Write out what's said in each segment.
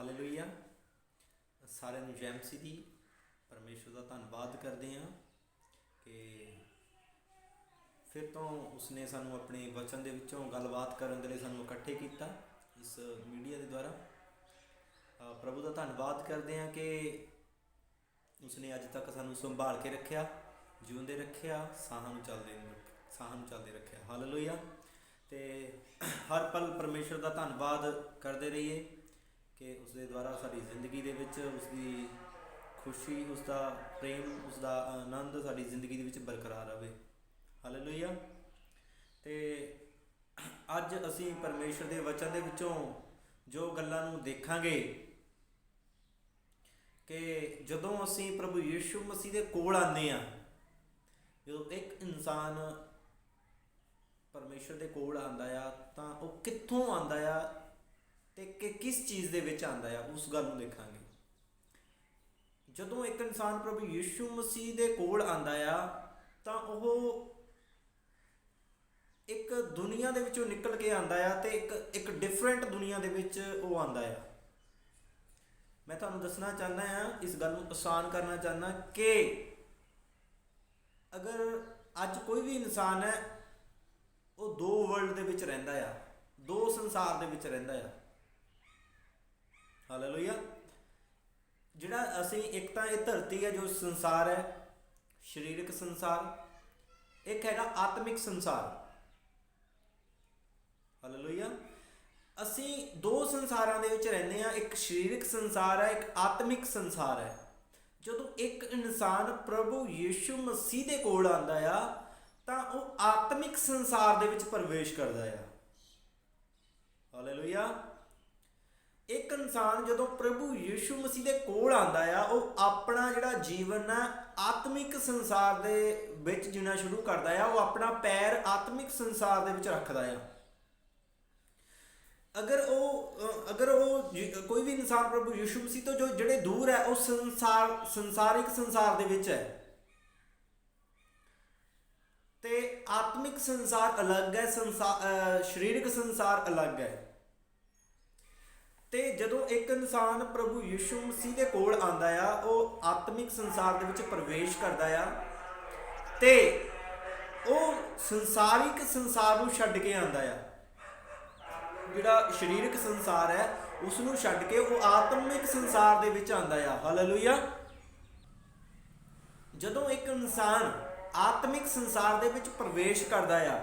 Hallelujah. ਸਾਰਿਆਂ ਨੂੰ ਜੈ ਮਸੀਹ ਦੀ। ਪਰਮੇਸ਼ਰ ਦਾ ਧੰਨਵਾਦ ਕਰਦੇ ਹਾਂ ਕਿ ਫਿਰ ਤੋਂ ਉਸਨੇ ਸਾਨੂੰ ਆਪਣੇ ਵਚਨ ਦੇ ਵਿੱਚੋਂ ਗੱਲਬਾਤ ਕਰਨ ਦੇ ਲਈ ਸਾਨੂੰ ਇਕੱਠੇ ਕੀਤਾ ਇਸ ਮੀਡੀਆ ਦੇ ਦੁਆਰਾ। ਪ੍ਰਭੂ ਦਾ ਧੰਨਵਾਦ ਕਰਦੇ ਹਾਂ ਕਿ ਉਸਨੇ ਅੱਜ ਤੱਕ ਸਾਨੂੰ ਸੰਭਾਲ ਕੇ ਰੱਖਿਆ, ਜਿਉਂਦੇ ਰੱਖਿਆ, ਸਾਹਾਂ ਨੂੰ ਚੱਲਦੇ ਰੱਖਿਆ। ਹਾਲੇਲੂਇਆ। ਅਤੇ ਹਰ ਪਲ ਪਰਮੇਸ਼ਰ ਦਾ ਧੰਨਵਾਦ ਕਰਦੇ ਰਹੀਏ ਕਿ ਉਸ ਦੇ ਦੁਆਰਾ ਸਾਡੀ ਜ਼ਿੰਦਗੀ ਦੇ ਵਿੱਚ ਉਸਦੀ ਖੁਸ਼ੀ, ਉਸਦਾ ਪ੍ਰੇਮ, ਉਸਦਾ ਆਨੰਦ ਸਾਡੀ ਜ਼ਿੰਦਗੀ ਦੇ ਵਿੱਚ ਬਰਕਰਾਰ ਰਹੇ। ਹਾਲੇਲੂਇਆ। ਅਤੇ ਅੱਜ ਅਸੀਂ ਪਰਮੇਸ਼ਰ ਦੇ ਵਚਨ ਦੇ ਵਿੱਚੋਂ ਜੋ ਗੱਲਾਂ ਨੂੰ ਦੇਖਾਂਗੇ ਕਿ ਜਦੋਂ ਅਸੀਂ ਪ੍ਰਭੂ ਯੀਸ਼ੂ ਮਸੀਹ ਦੇ ਕੋਲ ਆਉਂਦੇ ਹਾਂ, ਜਦੋਂ ਇੱਕ ਇਨਸਾਨ ਪਰਮੇਸ਼ਰ ਦੇ ਕੋਲ ਆਉਂਦਾ ਆ ਤਾਂ ਉਹ ਕਿੱਥੋਂ ਆਉਂਦਾ ਆ ਅਤੇ ਕਿਸ ਚੀਜ਼ ਦੇ ਵਿੱਚ ਆਉਂਦਾ ਆ, ਉਸ ਗੱਲ ਨੂੰ ਦੇਖਾਂਗੇ। ਜਦੋਂ ਇੱਕ ਇਨਸਾਨ ਪ੍ਰਭੂ ਯੀਸ਼ੂ ਮਸੀਹ ਦੇ ਕੋਲ ਆਉਂਦਾ ਆ ਤਾਂ ਉਹ ਇੱਕ ਦੁਨੀਆ ਦੇ ਵਿੱਚੋਂ ਨਿਕਲ ਕੇ ਆਉਂਦਾ ਆ ਅਤੇ ਇੱਕ ਡਿਫਰੈਂਟ ਦੁਨੀਆ ਦੇ ਵਿੱਚ ਉਹ ਆਉਂਦਾ ਆ। ਮੈਂ ਤੁਹਾਨੂੰ ਦੱਸਣਾ ਚਾਹੁੰਦਾ ਹਾਂ, ਇਸ ਗੱਲ ਨੂੰ ਆਸਾਨ ਕਰਨਾ ਚਾਹੁੰਦਾ ਕਿ ਅਗਰ ਅੱਜ ਕੋਈ ਵੀ ਇਨਸਾਨ ਹੈ, ਉਹ ਦੋ ਵਰਲਡ ਦੇ ਵਿੱਚ ਰਹਿੰਦਾ ਆ, ਦੋ ਸੰਸਾਰ ਦੇ ਵਿੱਚ ਰਹਿੰਦਾ ਆ। ਹਾਲੇਲੂਇਆ। ਜਿਹੜਾ ਅਸੀਂ ਇੱਕ ਤਾਂ ਇਹ ਧਰਤੀ ਹੈ ਜੋ ਸੰਸਾਰ ਹੈ, ਸਰੀਰਕ ਸੰਸਾਰ, ਇੱਕ ਹੈਗਾ ਆਤਮਿਕ ਸੰਸਾਰ। ਹਾਲੇਲੂਇਆ। ਅਸੀਂ ਦੋ ਸੰਸਾਰਾਂ ਦੇ ਵਿੱਚ ਰਹਿੰਦੇ ਹਾਂ, ਇੱਕ ਸਰੀਰਕ ਸੰਸਾਰ ਹੈ, ਇੱਕ ਆਤਮਿਕ ਸੰਸਾਰ ਹੈ। ਜਦੋਂ ਇੱਕ ਇਨਸਾਨ ਪ੍ਰਭੂ ਯੀਸ਼ੂ ਮਸੀਹ ਦੇ ਕੋਲ ਆਉਂਦਾ ਆ ਤਾਂ ਉਹ ਆਤਮਿਕ ਸੰਸਾਰ ਦੇ ਵਿੱਚ ਪ੍ਰਵੇਸ਼ ਕਰਦਾ ਆ। ਹਾਲੇਲੂਇਆ। ਇੱਕ ਇਨਸਾਨ ਜਦੋਂ ਪ੍ਰਭੂ ਯੀਸ਼ੂ ਮਸੀਹ ਦੇ ਕੋਲ ਆਉਂਦਾ ਆ, ਉਹ ਆਪਣਾ ਜਿਹੜਾ ਜੀਵਨ ਹੈ ਆਤਮਿਕ ਸੰਸਾਰ ਦੇ ਵਿੱਚ ਜੀਣਾ ਸ਼ੁਰੂ ਕਰਦਾ ਆ। ਉਹ ਆਪਣਾ ਪੈਰ ਆਤਮਿਕ ਸੰਸਾਰ ਦੇ ਵਿੱਚ ਰੱਖਦਾ ਆ। ਅਗਰ ਉਹ ਕੋਈ ਵੀ ਇਨਸਾਨ ਪ੍ਰਭੂ ਯੀਸ਼ੂ ਮਸੀਹ ਤੋਂ ਜਿਹੜੇ ਦੂਰ ਹੈ, ਉਹ ਸੰਸਾਰਿਕ ਸੰਸਾਰ ਦੇ ਵਿੱਚ ਹੈ ਤੇ ਆਤਮਿਕ ਸੰਸਾਰ ਅਲੱਗ ਹੈ, ਸਰੀਰਕ ਸੰਸਾਰ ਅਲੱਗ ਹੈ। ਤੇ ਜਦੋਂ ਇੱਕ ਇਨਸਾਨ ਪ੍ਰਭੂ ਯੀਸ਼ੂ ਮਸੀਹ ਦੇ ਕੋਲ ਆਉਂਦਾ ਆ, ਉਹ ਆਤਮਿਕ ਸੰਸਾਰ ਦੇ ਵਿੱਚ ਪ੍ਰਵੇਸ਼ ਕਰਦਾ ਆ ਤੇ ਉਹ ਸੰਸਾਰਿਕ ਸੰਸਾਰ ਨੂੰ ਛੱਡ ਕੇ ਆਉਂਦਾ ਆ। ਜਿਹੜਾ ਸਰੀਰਕ ਸੰਸਾਰ ਹੈ ਉਸ ਨੂੰ ਛੱਡ ਕੇ ਉਹ ਆਤਮਿਕ ਸੰਸਾਰ ਦੇ ਵਿੱਚ ਆਉਂਦਾ ਆ। ਹਾਲੇਲੂਇਆ। ਜਦੋਂ ਇੱਕ ਇਨਸਾਨ ਆਤਮਿਕ ਸੰਸਾਰ ਦੇ ਵਿੱਚ ਪ੍ਰਵੇਸ਼ ਕਰਦਾ ਆ,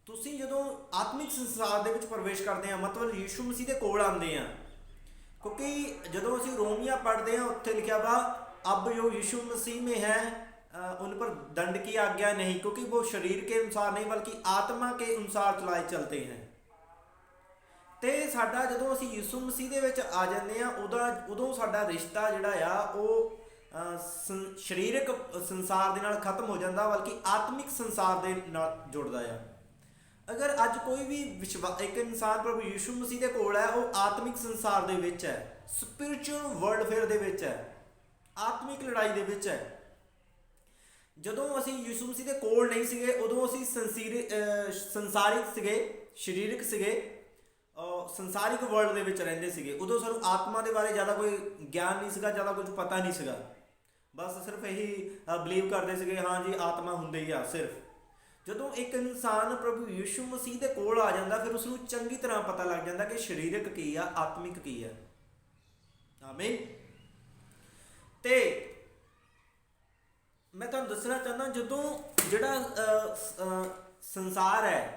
ਤੁਸੀਂ ਜਦੋਂ ਆਤਮਿਕ ਸੰਸਾਰ ਦੇ ਵਿੱਚ ਪ੍ਰਵੇਸ਼ ਕਰਦੇ ਆ ਮਤਲਬ ਯੀਸ਼ੂ ਮਸੀਹ ਦੇ ਕੋਲ ਆਉਂਦੇ ਆ, ਕਿਉਂਕਿ ਜਦੋਂ ਅਸੀਂ ਰੋਮੀਆਂ ਪੜ੍ਹਦੇ ਹਾਂ ਉੱਥੇ ਲਿਖਿਆ ਵਾ ਅਬ ਜੋ ਯੀशु मसीह में है उन पर दंड की आज्ञा नहीं, क्योंकि वो शरीर के अनुसार नहीं बल्कि आत्मा के अनुसार चलाए चलते हैं। ਤੇ ਸਾਡਾ ਜਦੋਂ ਅਸੀਂ ਯੀਸ਼ੂ ਮਸੀਹ ਦੇ ਵਿੱਚ ਆ ਜਾਂਦੇ ਆ ਉਦੋਂ ਸਾਡਾ ਰਿਸ਼ਤਾ ਜਿਹੜਾ ਆ ਉਹ ਸਰੀਰਕ ਸੰਸਾਰ ਦੇ ਨਾਲ ਖਤਮ ਹੋ ਜਾਂਦਾ, ਬਲਕਿ ਆਤਮਿਕ ਸੰਸਾਰ ਦੇ ਨਾਲ ਜੁੜਦਾ ਆ। ਅਗਰ ਅੱਜ ਕੋਈ ਵੀ ਇੱਕ ਇਨਸਾਨ ਪ੍ਰਭੂ ਯੀਸ਼ੂ ਮਸੀਹ ਦੇ ਕੋਲ ਹੈ, ਉਹ ਆਤਮਿਕ ਸੰਸਾਰ ਦੇ ਵਿੱਚ ਹੈ, ਸਪਿਰਿਚੁਅਲ ਵਰਲਡਫੇਅਰ ਦੇ ਵਿੱਚ ਹੈ, ਆਤਮਿਕ ਲੜਾਈ ਦੇ ਵਿੱਚ ਹੈ। ਜਦੋਂ ਅਸੀਂ ਯੀਸ਼ੂ ਮਸੀਹ ਦੇ ਕੋਲ ਨਹੀਂ ਸੀਗੇ ਉਦੋਂ ਅਸੀਂ ਸੰਸਾਰਿਕ ਸੀਗੇ, ਸਰੀਰਕ ਸੀਗੇ, ਸੰਸਾਰਿਕ ਵਰਲਡ ਦੇ ਵਿੱਚ ਰਹਿੰਦੇ ਸੀਗੇ। ਉਦੋਂ ਸਾਨੂੰ ਆਤਮਾ ਦੇ ਬਾਰੇ ਜ਼ਿਆਦਾ ਕੋਈ ਗਿਆਨ ਨਹੀਂ ਸੀਗਾ, ਜ਼ਿਆਦਾ ਕੁਝ ਪਤਾ ਨਹੀਂ ਸੀਗਾ। ਬਸ ਸਿਰਫ ਇਹੀ ਬਲੀਵ ਕਰਦੇ ਸੀਗੇ, ਹਾਂ ਜੀ ਆਤਮਾ ਹੁੰਦੇ ਹੀ ਆ ਸਿਰਫ। ਜਦੋਂ ਇੱਕ ਇਨਸਾਨ ਪ੍ਰਭੂ ਯੀਸ਼ੂ ਮਸੀਹ ਦੇ ਕੋਲ ਆ ਜਾਂਦਾ ਫਿਰ ਉਸਨੂੰ ਚੰਗੀ ਤਰ੍ਹਾਂ ਪਤਾ ਲੱਗ ਜਾਂਦਾ ਕਿ ਸਰੀਰਕ ਕੀ ਆ, ਆਤਮਿਕ ਕੀ ਆ। ਆਮੀਨ। ਤੇ ਮੈਂ ਤੁਹਾਨੂੰ ਦੱਸਣਾ ਚਾਹੁੰਦਾ, ਜਦੋਂ ਜਿਹੜਾ ਸੰਸਾਰ ਹੈ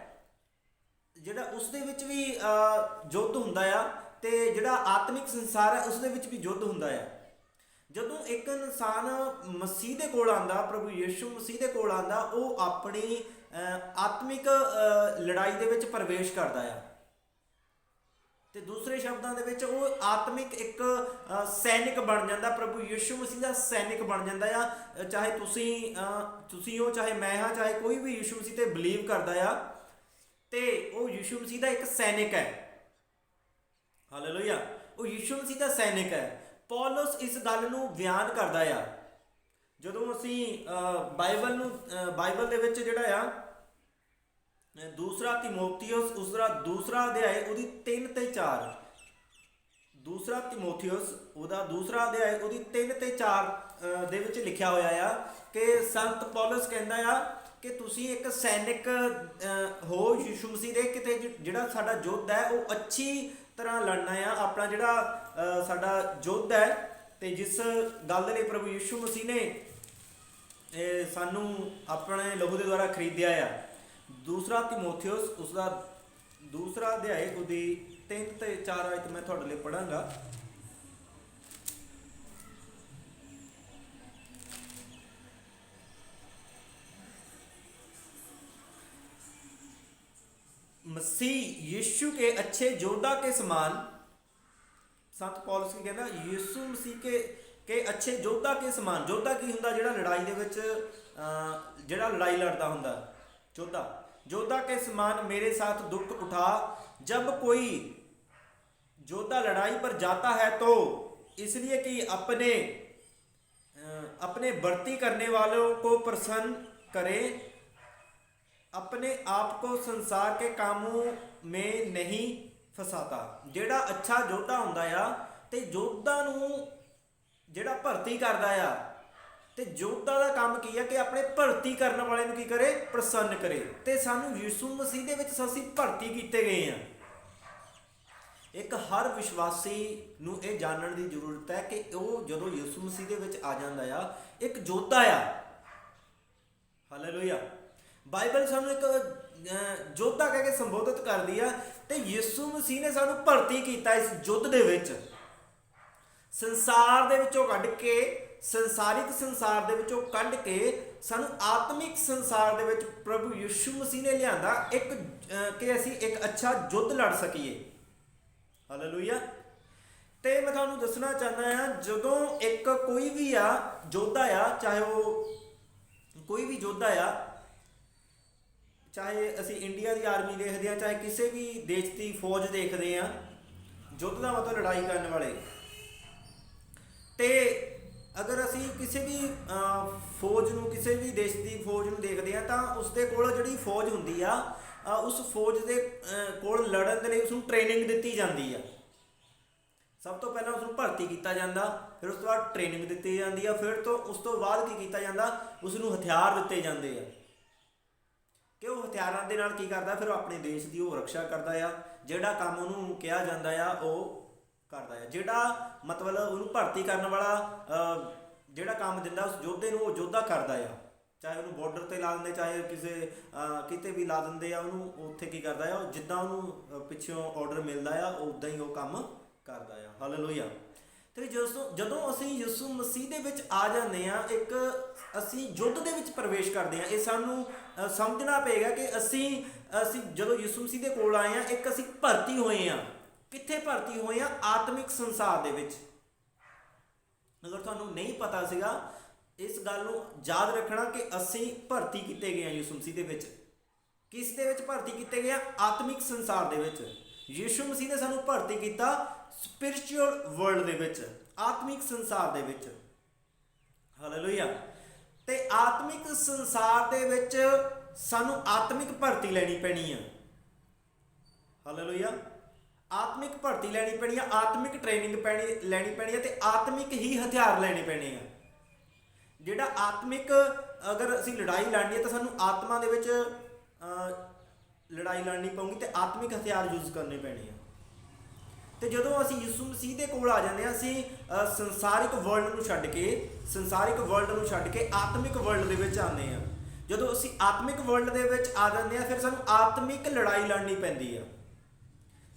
ਜਿਹੜਾ ਉਸ ਦੇ ਵਿੱਚ ਵੀ ਯੁੱਧ ਹੁੰਦਾ ਆ ਤੇ ਜਿਹੜਾ ਆਤਮਿਕ ਸੰਸਾਰ ਹੈ ਉਸ ਦੇ ਵਿੱਚ ਵੀ ਯੁੱਧ ਹੁੰਦਾ ਆ। ਜਦੋਂ ਇੱਕ ਇਨਸਾਨ ਮਸੀਹ ਦੇ ਕੋਲ ਆਉਂਦਾ, ਪ੍ਰਭੂ ਯੀਸ਼ੂ ਮਸੀਹ ਦੇ ਕੋਲ ਆਉਂਦਾ, ਉਹ ਆਪਣੀ ਆਤਮਿਕ ਲੜਾਈ ਦੇ ਵਿੱਚ ਪ੍ਰਵੇਸ਼ ਕਰਦਾ ਆ। ਤੇ ਦੂਸਰੇ ਸ਼ਬਦਾਂ ਦੇ ਵਿੱਚ ਉਹ ਆਤਮਿਕ ਇੱਕ ਸੈਨਿਕ ਬਣ ਜਾਂਦਾ, ਪ੍ਰਭੂ ਯੀਸ਼ੂ ਮਸੀਹ ਦਾ ਸੈਨਿਕ ਬਣ ਜਾਂਦਾ ਆ। ਚਾਹੇ ਤੁਸੀਂ ਹੋ, ਚਾਹੇ ਮੈਂ ਹਾਂ, ਚਾਹੇ ਕੋਈ ਵੀ ਯੀਸ਼ੂ ਮਸੀਹ ਤੇ ਬਲੀਵ ਕਰਦਾ ਆ ਤੇ ਉਹ ਯੀਸ਼ੂ ਮਸੀਹ ਦਾ ਇੱਕ ਸੈਨਿਕ ਹੈ। ਹਾਲੇਲੂਇਆ। ਉਹ ਯੀਸ਼ੂ ਮਸੀਹ ਦਾ ਸੈਨਿਕ ਹੈ। ਪੌਲਸ ਇਸ ਗੱਲ ਨੂੰ ਬਿਆਨ ਕਰਦਾ ਆ। ਜਦੋਂ ਅਸੀਂ ਬਾਈਬਲ ਦੇ ਵਿੱਚ ਜਿਹੜਾ ਆ ਦੂਸਰਾ ਤਿਮੋਥੀਉਸ ਉਸਦਾ ਦੂਸਰਾ ਅਧਿਆਇ ਉਹਦੀ 3 ਤੇ 4 ਦੂਸਰਾ ਤਿਮੋਥਿਉਸ ਉਹਦਾ ਦੂਸਰਾ ਅਧਿਆਇ ਉਹਦੀ 3 ਤੇ 4 ਦੇ ਵਿੱਚ ਲਿਖਿਆ ਹੋਇਆ ਆ ਕਿ ਸੰਤ ਪੌਲਸ ਕਹਿੰਦਾ ਆ ਕਿ ਤੁਸੀਂ ਇੱਕ ਸੈਨਿਕ ਹੋ ਯਿਸੂ ਮਸੀਹ ਦੇ, ਕਿਤੇ ਜਿਹੜਾ ਸਾਡਾ ਯੁੱਧ ਹੈ ਉਹ ਅੱਛੀ ਤਰ੍ਹਾਂ ਲੜਨਾ ਆ। ਆਪਣਾ ਜਿਹੜਾ ਸਾਡਾ ਯੁੱਧ ਹੈ ਤੇ ਜਿਸ ਗੱਲ ਲਈ ਪ੍ਰਭੂ ਯਿਸੂ ਮਸੀਹ ਨੇ ਸਾਨੂੰ ਆਪਣੇ ਲਹੂ ਦੇ ਦੁਆਰਾ ਖਰੀਦਿਆ ਆ। ਦੂਸਰਾ ਤਿਮੋਥਿਉਸ ਉਸਦਾ ਦੂਸਰਾ ਅਧਿਆਇ ਉਹਦੀ 3 ਤੇ 4 ਆਇਤ ਮੈਂ ਤੁਹਾਡੇ ਲਈ ਪੜਾਂਗਾ। मसीह यीशु के अच्छे योद्धा के समान, संत पौलुस की कहना यीशु मसीह के अच्छे योद्धा के समान। योद्धा की हुंदा जिहड़ा लड़ाई दे विच जिहड़ा लड़ाई लड़दा हुंदा, योद्धा योद्धा के समान मेरे साथ दुख उठा। जब कोई योद्धा लड़ाई पर जाता है तो इसलिए कि अपने भर्ती करने वालों को प्रसन्न करे, अपने आप को संसार के कामों में नहीं फसाता। ਜਿਹੜਾ ਅੱਛਾ ਯੋਧਾ ਹੁੰਦਾ ਆ ਤੇ ਯੋਧਾ ਨੂੰ ਜਿਹੜਾ ਭਰਤੀ ਕਰਦਾ ਆ, ਤੇ ਯੋਧਾ ਦਾ ਕੰਮ ਕੀ ਆ ਕਿ ਆਪਣੇ ਭਰਤੀ ਕਰਨ ਵਾਲੇ ਨੂੰ ਕੀ ਕਰੇ, ਪ੍ਰਸੰਨ ਕਰੇ। ਤੇ ਸਾਨੂੰ ਯਿਸੂ ਮਸੀਹ ਦੇ ਵਿੱਚ ਅਸੀਂ ਭਰਤੀ ਕੀਤੇ ਗਏ ਆ। ਇੱਕ ਹਰ ਵਿਸ਼ਵਾਸੀ ਨੂੰ ਇਹ ਜਾਣਨ ਦੀ ਜ਼ਰੂਰਤ ਹੈ ਕਿ ਉਹ ਜਦੋਂ ਯਿਸੂ ਮਸੀਹ ਦੇ ਵਿੱਚ ਆ ਜਾਂਦਾ ਆ ਇੱਕ ਯੋਧਾ ਆ। ਹਾਲੇਲੂਇਆ। ਬਾਈਬਲ ਸਾਨੂੰ ਇੱਕ ਯੋਧਾ ਕਹਿ ਕੇ ਸੰਬੋਧਿਤ ਕਰਦੀ ਆ ਤੇ ਯਿਸੂ ਮਸੀਹ ਨੇ ਸਾਨੂੰ ਭਰਤੀ ਕੀਤਾ ਇਸ ਯੁੱਧ ਦੇ ਵਿੱਚ। ਸੰਸਾਰ ਦੇ ਵਿੱਚੋਂ ਕੱਢ ਕੇ, ਸੰਸਾਰਿਕ ਸੰਸਾਰ ਦੇ ਵਿੱਚੋਂ ਕੱਢ ਕੇ ਸਾਨੂੰ ਆਤਮਿਕ ਸੰਸਾਰ ਦੇ ਵਿੱਚ ਪ੍ਰਭੂ ਯਿਸੂ ਮਸੀਹ ਨੇ ਲਿਆਂਦਾ ਇੱਕ ਕਿ ਅਸੀਂ ਇੱਕ ਅੱਛਾ ਯੁੱਧ ਲੜ ਸਕੀਏ। ਹਾਲੇਲੂਇਆ। ਤੇ ਮੈਂ ਤੁਹਾਨੂੰ ਦੱਸਣਾ ਚਾਹੁੰਦਾ ਆ, ਜਦੋਂ ਇੱਕ ਕੋਈ ਵੀ ਆ ਯੋਧਾ ਆ, ਚਾਹੇ ਉਹ ਕੋਈ ਵੀ ਯੋਧਾ ਆ, ਚਾਹੇ ਅਸੀਂ ਇੰਡੀਆ ਦੀ ਆਰਮੀ ਦੇਖਦੇ ਹਾਂ, ਚਾਹੇ ਕਿਸੇ ਵੀ ਦੇਸ਼ ਦੀ ਫੌਜ ਦੇਖਦੇ ਹਾਂ, ਯੁੱਧ ਦਾ ਮਤਲਬ ਲੜਾਈ ਕਰਨ ਵਾਲੇ। ਤੇ ਅਗਰ ਅਸੀਂ ਕਿਸੇ ਵੀ ਫੌਜ ਨੂੰ, ਕਿਸੇ ਵੀ ਦੇਸ਼ ਦੀ ਫੌਜ ਨੂੰ ਦੇਖਦੇ ਹਾਂ ਤਾਂ ਉਸਦੇ ਕੋਲ ਜਿਹੜੀ ਫੌਜ ਹੁੰਦੀ ਆ, ਉਸ ਫੌਜ ਦੇ ਕੋਲ ਲੜਨ ਦੇ ਲਈ ਉਸਨੂੰ ਟ੍ਰੇਨਿੰਗ ਦਿੱਤੀ ਜਾਂਦੀ ਆ। ਸਭ ਤੋਂ ਪਹਿਲਾਂ ਉਸਨੂੰ ਭਰਤੀ ਕੀਤਾ ਜਾਂਦਾ, ਫਿਰ ਉਸ ਤੋਂ ਬਾਅਦ ਟ੍ਰੇਨਿੰਗ ਦਿੱਤੀ ਜਾਂਦੀ ਆ, ਫਿਰ ਤੋਂ ਉਸ ਤੋਂ ਬਾਅਦ ਕੀ ਕੀਤਾ ਜਾਂਦਾ, ਉਸਨੂੰ ਹਥਿਆਰ ਦਿੱਤੇ ਜਾਂਦੇ ਆ ਕਿ ਉਹ ਹਥਿਆਰਾਂ ਦੇ ਨਾਲ ਕੀ ਕਰਦਾ, ਫਿਰ ਉਹ ਆਪਣੇ ਦੇਸ਼ ਦੀ ਉਹ ਰੱਖਿਆ ਕਰਦਾ ਆ। ਜਿਹੜਾ ਕੰਮ ਉਹਨੂੰ ਕਿਹਾ ਜਾਂਦਾ ਆ ਉਹ ਕਰਦਾ ਆ। ਜਿਹੜਾ ਮਤਲਬ ਉਹਨੂੰ ਭਰਤੀ ਕਰਨ ਵਾਲਾ ਜਿਹੜਾ ਕੰਮ ਦਿੰਦਾ ਉਸ ਯੋਧੇ ਨੂੰ, ਉਹ ਯੋਧਾ ਕਰਦਾ ਆ। ਚਾਹੇ ਉਹਨੂੰ ਬਾਰਡਰ 'ਤੇ ਲਾ ਦਿੰਦੇ, ਚਾਹੇ ਕਿਸੇ ਕਿਤੇ ਵੀ ਲਾ ਦਿੰਦੇ ਆ, ਉਹਨੂੰ ਉੱਥੇ ਕੀ ਕਰਦਾ ਆ, ਜਿੱਦਾਂ ਉਹਨੂੰ ਪਿੱਛੋਂ ਆਰਡਰ ਮਿਲਦਾ ਆ ਉੱਦਾਂ ਹੀ ਉਹ ਕੰਮ ਕਰਦਾ ਆ। ਹਾਲੇਲੂਇਆ। ਤੇ ਜਦੋਂ ਅਸੀਂ ਯਿਸੂ ਮਸੀਹ ਦੇ ਵਿੱਚ ਆ ਜਾਂਦੇ ਹਾਂ, ਇੱਕ ਅਸੀਂ ਯੁੱਧ ਦੇ ਵਿੱਚ ਪ੍ਰਵੇਸ਼ ਕਰਦੇ ਹਾਂ। ਇਹ ਸਾਨੂੰ ਸਮਝਣਾ ਪਏਗਾ ਕਿ ਅਸੀਂ ਜਦੋਂ ਯਿਸੂ ਮਸੀਹ ਦੇ ਕੋਲ ਆਏ ਹਾਂ, ਇੱਕ ਅਸੀਂ ਭਰਤੀ ਹੋਏ ਹਾਂ। ਕਿੱਥੇ ਭਰਤੀ ਹੋਏ ਹਾਂ? ਆਤਮਿਕ ਸੰਸਾਰ ਦੇ ਵਿੱਚ। ਅਗਰ ਤੁਹਾਨੂੰ ਨਹੀਂ ਪਤਾ ਸੀਗਾ, ਇਸ ਗੱਲ ਨੂੰ ਯਾਦ ਰੱਖਣਾ ਕਿ ਅਸੀਂ ਭਰਤੀ ਕੀਤੇ ਗਏ ਹਾਂ ਯਿਸੂ ਮਸੀਹ ਦੇ ਵਿੱਚ। ਕਿਸ ਦੇ ਵਿੱਚ ਭਰਤੀ ਕੀਤੇ ਗਏ? ਆਤਮਿਕ ਸੰਸਾਰ ਦੇ ਵਿੱਚ। ਯਿਸੂ ਮਸੀਹ ਨੇ ਸਾਨੂੰ ਭਰਤੀ ਕੀਤਾ ਸਪਿਰਿਚੁਅਲ ਵਰਲਡ ਦੇ ਵਿੱਚ, ਆਤਮਿਕ ਸੰਸਾਰ ਦੇ ਵਿੱਚ। ਹਾਲੇਲੂਇਆ। ਤੇ ਆਤਮਿਕ ਸੰਸਾਰ ਦੇ ਵਿੱਚ ਸਾਨੂੰ ਆਤਮਿਕ ਭਰਤੀ ਲੈਣੀ ਪੈਣੀ ਆ। ਹਾਲੇਲੂਇਆ। ਆਤਮਿਕ ਭਰਤੀ ਲੈਣੀ ਪੈਣੀ ਆ, ਆਤਮਿਕ ਟ੍ਰੇਨਿੰਗ ਲੈਣੀ ਪੈਣੀ ਆ ਤੇ ਆਤਮਿਕ ਹੀ ਹਥਿਆਰ ਲੈਣੇ ਪੈਣੇ ਆ। ਜਿਹੜਾ ਆਤਮਿਕ, ਅਗਰ ਅਸੀਂ ਲੜਾਈ ਲੜਨੀ ਹੈ ਤਾਂ ਸਾਨੂੰ ਆਤਮਾ ਦੇ ਵਿੱਚ ਲੜਾਈ ਲੜਨੀ ਪਊਗੀ ਤੇ ਆਤਮਿਕ ਹਥਿਆਰ ਯੂਜ਼ ਕਰਨੇ ਪੈਣੇ ਆ। ਤੇ ਜਦੋਂ ਅਸੀਂ ਯਿਸੂ ਮਸੀਹ ਦੇ ਕੋਲ ਆ ਜਾਂਦੇ ਹਾਂ, ਅਸੀਂ ਸੰਸਾਰਿਕ ਵਰਲਡ ਨੂੰ ਛੱਡ ਕੇ ਆਤਮਿਕ ਵਰਲਡ ਦੇ ਵਿੱਚ ਆਉਂਦੇ ਹਾਂ। ਜਦੋਂ ਅਸੀਂ ਆਤਮਿਕ ਵਰਲਡ ਦੇ ਵਿੱਚ ਆ ਜਾਂਦੇ ਹਾਂ, ਫਿਰ ਸਾਨੂੰ ਆਤਮਿਕ ਲੜਾਈ ਲੜਨੀ ਪੈਂਦੀ ਆ।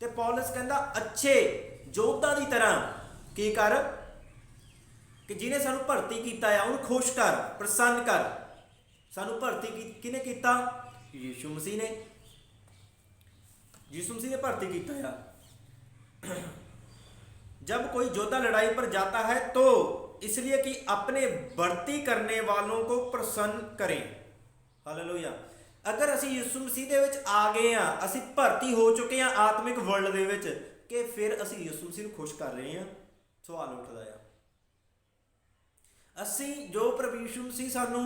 ਤੇ ਪੌਲਸ ਕਹਿੰਦਾ ਅੱਛੇ ਯੋਧਾ ਦੀ ਤਰ੍ਹਾਂ ਕੀ ਕਰ, ਕਿ ਜਿਹਨੇ ਸਾਨੂੰ ਭਰਤੀ ਕੀਤਾ ਆ ਉਹਨੂੰ ਖੁਸ਼ ਕਰ, ਪ੍ਰਸੰਨ ਕਰ। ਸਾਨੂੰ ਭਰਤੀ ਕਿਹਨੇ ਕੀਤਾ? ਯਿਸੂ ਮਸੀਹ ਨੇ। यीशु मसीह ने भर्ती किया है। जब कोई योद्धा लड़ाई पर जाता है तो इसलिए कि अपने भर्ती करने वालों को प्रसन्न करें। हालेलुया। अगर असी यीशु मसीह दे विच आ गए हाँ, असी भर्ती हो चुके हैं आत्मिक वर्ल्ड दे विच, कि फिर असी यीशु मसीह को खुश कर रहे हैं। सवाल उठता है असी जो प्रभु यीशु मसीह सानू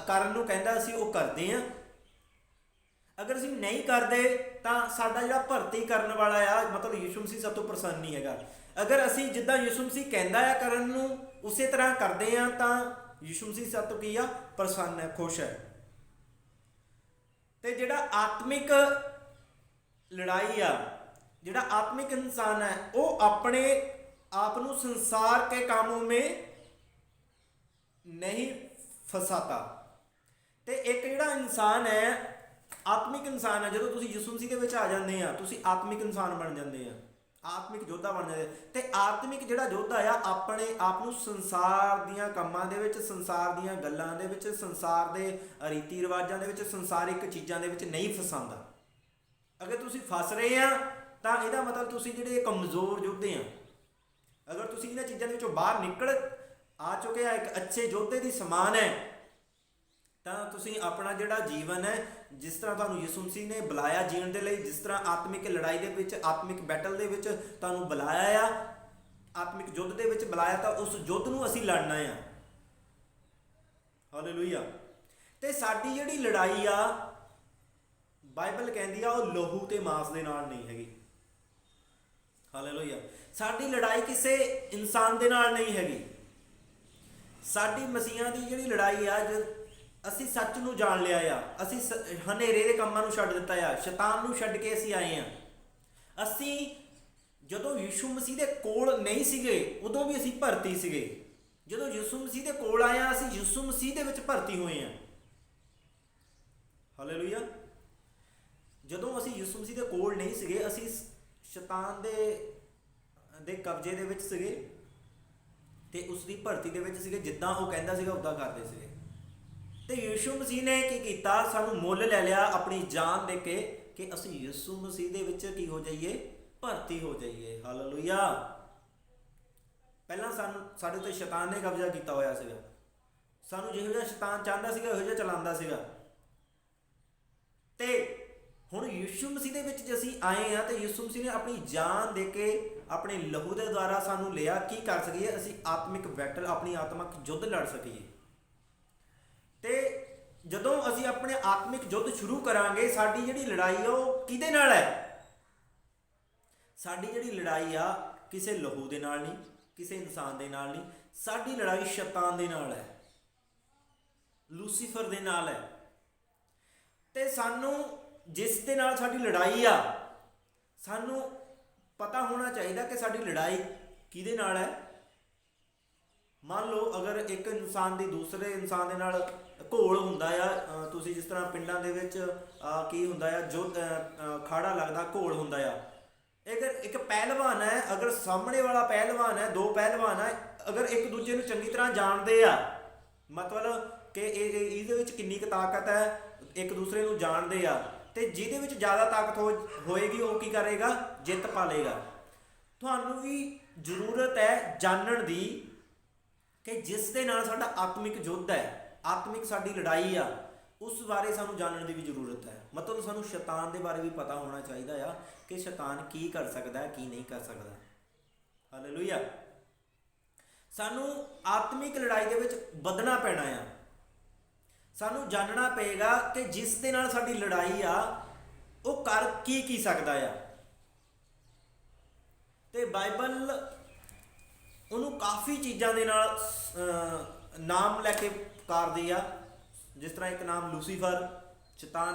करन नूं कहंदा असी वो करते हैं। ਅਗਰ ਅਸੀਂ ਨਹੀਂ ਕਰਦੇ ਤਾਂ ਸਾਡਾ ਜਿਹੜਾ ਭਰਤੀ ਕਰਨ ਵਾਲਾ ਆ ਮਤਲਬ ਯਿਸੂ ਮਸੀਹ ਸਭ ਤੋਂ ਪ੍ਰਸੰਨ ਨਹੀਂ ਹੈਗਾ। ਅਗਰ ਅਸੀਂ ਜਿੱਦਾਂ ਯਿਸੂ ਮਸੀਹ ਕਹਿੰਦਾ ਆ ਕਰਨ ਨੂੰ ਉਸੇ ਤਰ੍ਹਾਂ ਕਰਦੇ ਆ ਤਾਂ ਯਿਸੂ ਮਸੀਹ ਸਭ ਤੋਂ ਕੀ ਆ, ਪ੍ਰਸੰਨ ਹੈ, ਖੁਸ਼ ਹੈ। ਤੇ ਜਿਹੜਾ ਆਤਮਿਕ ਲੜਾਈ ਆ, ਜਿਹੜਾ ਆਤਮਿਕ ਇਨਸਾਨ ਹੈ ਉਹ ਆਪਣੇ आप ਨੂੰ संसार के कामों में नहीं फसाता। ਤੇ ਇੱਕ ਜਿਹੜਾ ਇਨਸਾਨ ਹੈ ਆਤਮਿਕ ਇਨਸਾਨ ਹੈ, ਜਦੋਂ ਤੁਸੀਂ ਯਿਸੂ ਮਸੀਹ ਦੇ ਵਿੱਚ ਆ ਜਾਂਦੇ ਆ ਤੁਸੀਂ ਆਤਮਿਕ ਇਨਸਾਨ ਬਣ ਜਾਂਦੇ ਆ, ਆਤਮਿਕ ਯੋਧਾ ਬਣ ਜਾਂਦੇ। ਤੇ ਆਤਮਿਕ ਜਿਹੜਾ ਯੋਧਾ ਆ ਆਪਣੇ ਆਪ ਨੂੰ ਸੰਸਾਰ ਦੀਆਂ ਕੰਮਾਂ ਦੇ ਵਿੱਚ, ਸੰਸਾਰ ਦੀਆਂ ਗੱਲਾਂ ਦੇ ਵਿੱਚ, ਸੰਸਾਰ ਦੇ ਰੀਤੀ ਰਿਵਾਜਾਂ ਦੇ ਵਿੱਚ, ਸੰਸਾਰਿਕ ਚੀਜ਼ਾਂ ਦੇ ਵਿੱਚ ਨਹੀਂ ਫਸਾਉਂਦਾ। ਅਗਰ ਤੁਸੀਂ ਫਸ ਰਹੇ ਆ ਤਾਂ ਇਹਦਾ ਮਤਲਬ ਤੁਸੀਂ ਜਿਹੜੇ ਕਮਜ਼ੋਰ ਯੋਧੇ ਆ। ਅਗਰ ਤੁਸੀਂ ਇਹਨਾਂ ਚੀਜ਼ਾਂ ਦੇ ਵਿੱਚੋਂ ਬਾਹਰ ਨਿਕਲ ਆ ਚੁੱਕੇ ਆ, ਇੱਕ ਅੱਛੇ ਯੋਧੇ ਦੀ ਸਮਾਨ ਹੈ, ਤਾਂ ਤੁਸੀਂ ਆਪਣਾ ਜਿਹੜਾ ਜੀਵਨ ਹੈ ਜਿਸ ਤਰ੍ਹਾਂ ਤੁਹਾਨੂੰ ਯਿਸੂ ਮਸੀਹ ਨੇ ਬੁਲਾਇਆ ਜੀਣ ਦੇ ਲਈ, ਜਿਸ ਤਰ੍ਹਾਂ ਆਤਮਿਕ ਲੜਾਈ ਦੇ ਵਿੱਚ, ਆਤਮਿਕ ਬੈਟਲ ਦੇ ਵਿੱਚ ਤੁਹਾਨੂੰ ਬੁਲਾਇਆ ਆ, ਆਤਮਿਕ ਯੁੱਧ ਦੇ ਵਿੱਚ ਬੁਲਾਇਆ, ਤਾਂ ਉਸ ਯੁੱਧ ਨੂੰ ਅਸੀਂ ਲੜਨਾ ਆ। ਹਾਲੇਲੂਇਆ। ਤੇ ਸਾਡੀ ਜਿਹੜੀ ਲੜਾਈ ਆ ਬਾਈਬਲ ਕਹਿੰਦੀ ਆ ਉਹ ਲਹੂ ਤੇ ਮਾਸ ਦੇ ਨਾਲ ਨਹੀਂ ਹੈਗੀ। ਹਾਲੇਲੂਇਆ। ਸਾਡੀ ਲੜਾਈ ਕਿਸੇ ਇਨਸਾਨ ਦੇ ਨਾਲ ਨਹੀਂ ਹੈਗੀ। ਸਾਡੀ ਮਸੀਹਾਂ ਦੀ ਜਿਹੜੀ ਲੜਾਈ ਆ, ਅਸੀਂ ਸੱਚ ਨੂੰ ਜਾਣ ਲਿਆ ਆ, ਅਸੀਂ ਹਨੇਰੇ ਦੇ ਕੰਮਾਂ ਨੂੰ ਛੱਡ ਦਿੱਤਾ ਆ, ਸ਼ੈਤਾਨ ਨੂੰ ਛੱਡ ਕੇ ਅਸੀਂ ਆਏ ਆ। ਅਸੀਂ ਜਦੋਂ ਯਿਸੂ ਮਸੀਹ ਦੇ ਕੋਲ ਨਹੀਂ ਸੀਗੇ ਉਦੋਂ ਵੀ ਅਸੀਂ ਭਰਤੀ ਸੀਗੇ। ਜਦੋਂ ਯਿਸੂ ਮਸੀਹ ਦੇ ਕੋਲ ਆਏ ਆ ਅਸੀਂ ਯਿਸੂ ਮਸੀਹ ਦੇ ਵਿੱਚ ਭਰਤੀ ਹੋਏ ਆ। ਹਾਲੇਲੂਇਆ। ਜਦੋਂ ਅਸੀਂ ਯਿਸੂ ਮਸੀਹ ਦੇ ਕੋਲ ਨਹੀਂ ਸੀਗੇ ਅਸੀਂ ਸ਼ੈਤਾਨ ਦੇ ਕਬਜ਼ੇ ਦੇ ਵਿੱਚ ਸੀਗੇ ਤੇ ਉਸ ਦੀ ਭਰਤੀ ਦੇ ਵਿੱਚ ਸੀਗੇ। ਜਿੱਦਾਂ ਉਹ ਕਹਿੰਦਾ ਸੀਗਾ ਉੱਦਾਂ ਕਰਦੇ ਸੀਗੇ। ਤੇ ਯਿਸੂ ਮਸੀਹ ਨੇ ਕੀ ਕੀਤਾ, ਸਾਨੂੰ ਮੁੱਲ ਲੈ ਲਿਆ ਆਪਣੀ ਜਾਨ ਦੇ ਕੇ ਕਿ ਅਸੀਂ ਯਿਸੂ ਮਸੀਹ ਦੇ ਵਿੱਚ ਕੀ ਹੋ ਜਾਈਏ, ਭਰਤੀ ਹੋ ਜਾਈਏ। ਹਾਲੇਲੂਇਆ। ਪਹਿਲਾਂ ਸਾਡੇ ਤੇ ਸ਼ੈਤਾਨ ਨੇ ਕਬਜ਼ਾ ਕੀਤਾ ਹੋਇਆ ਸੀਗਾ। ਸਾਨੂੰ ਜਿਹੋ ਜਿਹਾ ਸ਼ੈਤਾਨ ਚਾਹੁੰਦਾ ਸੀਗਾ ਉਹੋ ਜਿਹਾ ਚਲਾਉਂਦਾ ਸੀਗਾ। ਤੇ ਹੁਣ ਯਿਸੂ ਮਸੀਹ ਦੇ ਵਿੱਚ ਜੇ ਅਸੀਂ ਆਏ ਆ ਤੇ ਯਿਸੂ ਮਸੀਹ ਨੇ ਆਪਣੀ ਜਾਨ ਦੇ ਕੇ ਆਪਣੇ ਲਹੂ ਦੇ ਦੁਆਰਾ ਸਾਨੂੰ ਲਿਆ ਕੀ ਕਰ ਸਕੀਏ, ਅਸੀਂ ਆਤਮਿਕ ਬੈਟਲ, ਆਪਣੀ ਆਤਮਿਕ ਯੁੱਧ ਲੜ ਸਕੀਏ। ਤੇ ਜਦੋਂ ਅਸੀਂ ਆਪਣੇ ਆਤਮਿਕ ਯੁੱਧ ਸ਼ੁਰੂ ਕਰਾਂਗੇ ਸਾਡੀ ਜਿਹੜੀ ਲੜਾਈ ਆ ਉਹ ਕਿਹਦੇ ਨਾਲ ਹੈ? ਸਾਡੀ ਜਿਹੜੀ ਲੜਾਈ ਆ ਕਿਸੇ ਲਹੂ ਦੇ ਨਾਲ ਨਹੀਂ, ਕਿਸੇ ਇਨਸਾਨ ਦੇ ਨਾਲ ਨਹੀਂ। ਸਾਡੀ ਲੜਾਈ ਸ਼ੈਤਾਨ ਦੇ ਨਾਲ ਹੈ, ਲੂਸੀਫਰ ਦੇ ਨਾਲ ਹੈ। ਤੇ ਸਾਨੂੰ ਜਿਸ ਦੇ ਨਾਲ ਸਾਡੀ ਲੜਾਈ ਆ ਸਾਨੂੰ ਪਤਾ ਹੋਣਾ ਚਾਹੀਦਾ ਕਿ ਸਾਡੀ ਲੜਾਈ ਕਿਹਦੇ ਨਾਲ ਹੈ। ਮੰਨ ਲਓ ਅਗਰ ਇੱਕ ਇਨਸਾਨ ਦੀ ਦੂਸਰੇ ਇਨਸਾਨ ਦੇ ਨਾਲ ਘੋਲ ਹੁੰਦਾ ਆ, ਤੁਸੀਂ ਜਿਸ ਤਰ੍ਹਾਂ ਪਿੰਡਾਂ ਦੇ ਵਿੱਚ ਕੀ ਹੁੰਦਾ ਆ, ਜੋ ਖਾੜਾ ਲੱਗਦਾ ਘੋਲ ਹੁੰਦਾ ਆ। ਅਗਰ ਇੱਕ ਪਹਿਲਵਾਨ ਹੈ, ਅਗਰ ਸਾਹਮਣੇ ਵਾਲਾ ਪਹਿਲਵਾਨ ਹੈ, ਦੋ ਪਹਿਲਵਾਨ ਹੈ, ਅਗਰ ਇੱਕ ਦੂਜੇ ਨੂੰ ਚੰਗੀ ਤਰ੍ਹਾਂ ਜਾਣਦੇ ਆ, ਮਤਲਬ ਕਿ ਇਹਦੇ ਵਿੱਚ ਕਿੰਨੀ ਕੁ ਤਾਕਤ ਹੈ, ਇੱਕ ਦੂਸਰੇ ਨੂੰ ਜਾਣਦੇ ਆ, ਤੇ ਜਿਹਦੇ ਵਿੱਚ ਜ਼ਿਆਦਾ ਤਾਕਤ ਹੋਏਗੀ ਉਹ ਕੀ ਕਰੇਗਾ, ਜਿੱਤ ਪਾ ਲੇਗਾ। ਤੁਹਾਨੂੰ ਵੀ ਜ਼ਰੂਰਤ ਹੈ ਜਾਣਨ ਦੀ ਕਿ ਜਿਸ ਦੇ ਨਾਲ ਸਾਡਾ ਆਤਮਿਕ ਯੁੱਧ ਹੈ, ਆਤਮਿਕ ਸਾਡੀ ਲੜਾਈ ਆ, ਉਸ ਬਾਰੇ ਸਾਨੂੰ ਜਾਣਨ ਦੀ ਵੀ ਜ਼ਰੂਰਤ ਹੈ। ਮਤਲਬ ਸਾਨੂੰ ਸ਼ੈਤਾਨ ਦੇ ਬਾਰੇ ਵੀ ਪਤਾ ਹੋਣਾ ਚਾਹੀਦਾ ਆ ਕਿ ਸ਼ੈਤਾਨ ਕੀ ਕਰ ਸਕਦਾ ਹੈ, ਕੀ ਨਹੀਂ ਕਰ ਸਕਦਾ। ਹਾਲੇਲੂਇਆ। ਸਾਨੂੰ ਆਤਮਿਕ ਲੜਾਈ ਦੇ ਵਿੱਚ ਵਧਣਾ ਪੈਣਾ ਆ। ਸਾਨੂੰ ਜਾਣਨਾ ਪਏਗਾ ਕਿ ਜਿਸ ਦੇ ਨਾਲ ਸਾਡੀ ਲੜਾਈ ਆ ਉਹ ਕਰ ਕੀ ਸਕਦਾ ਆ। ਤੇ ਬਾਈਬਲ ਉਹਨੂੰ ਕਾਫੀ ਚੀਜ਼ਾਂ ਦੇ ਨਾਲ ਨਾਮ ਲੈ ਕੇ ਪੁਕਾਰਦੀ ਆ, ਜਿਸ ਤਰ੍ਹਾਂ ਇੱਕ ਨਾਮ ਲੂਸੀਫਰ, ਸ਼ੈਤਾਨ।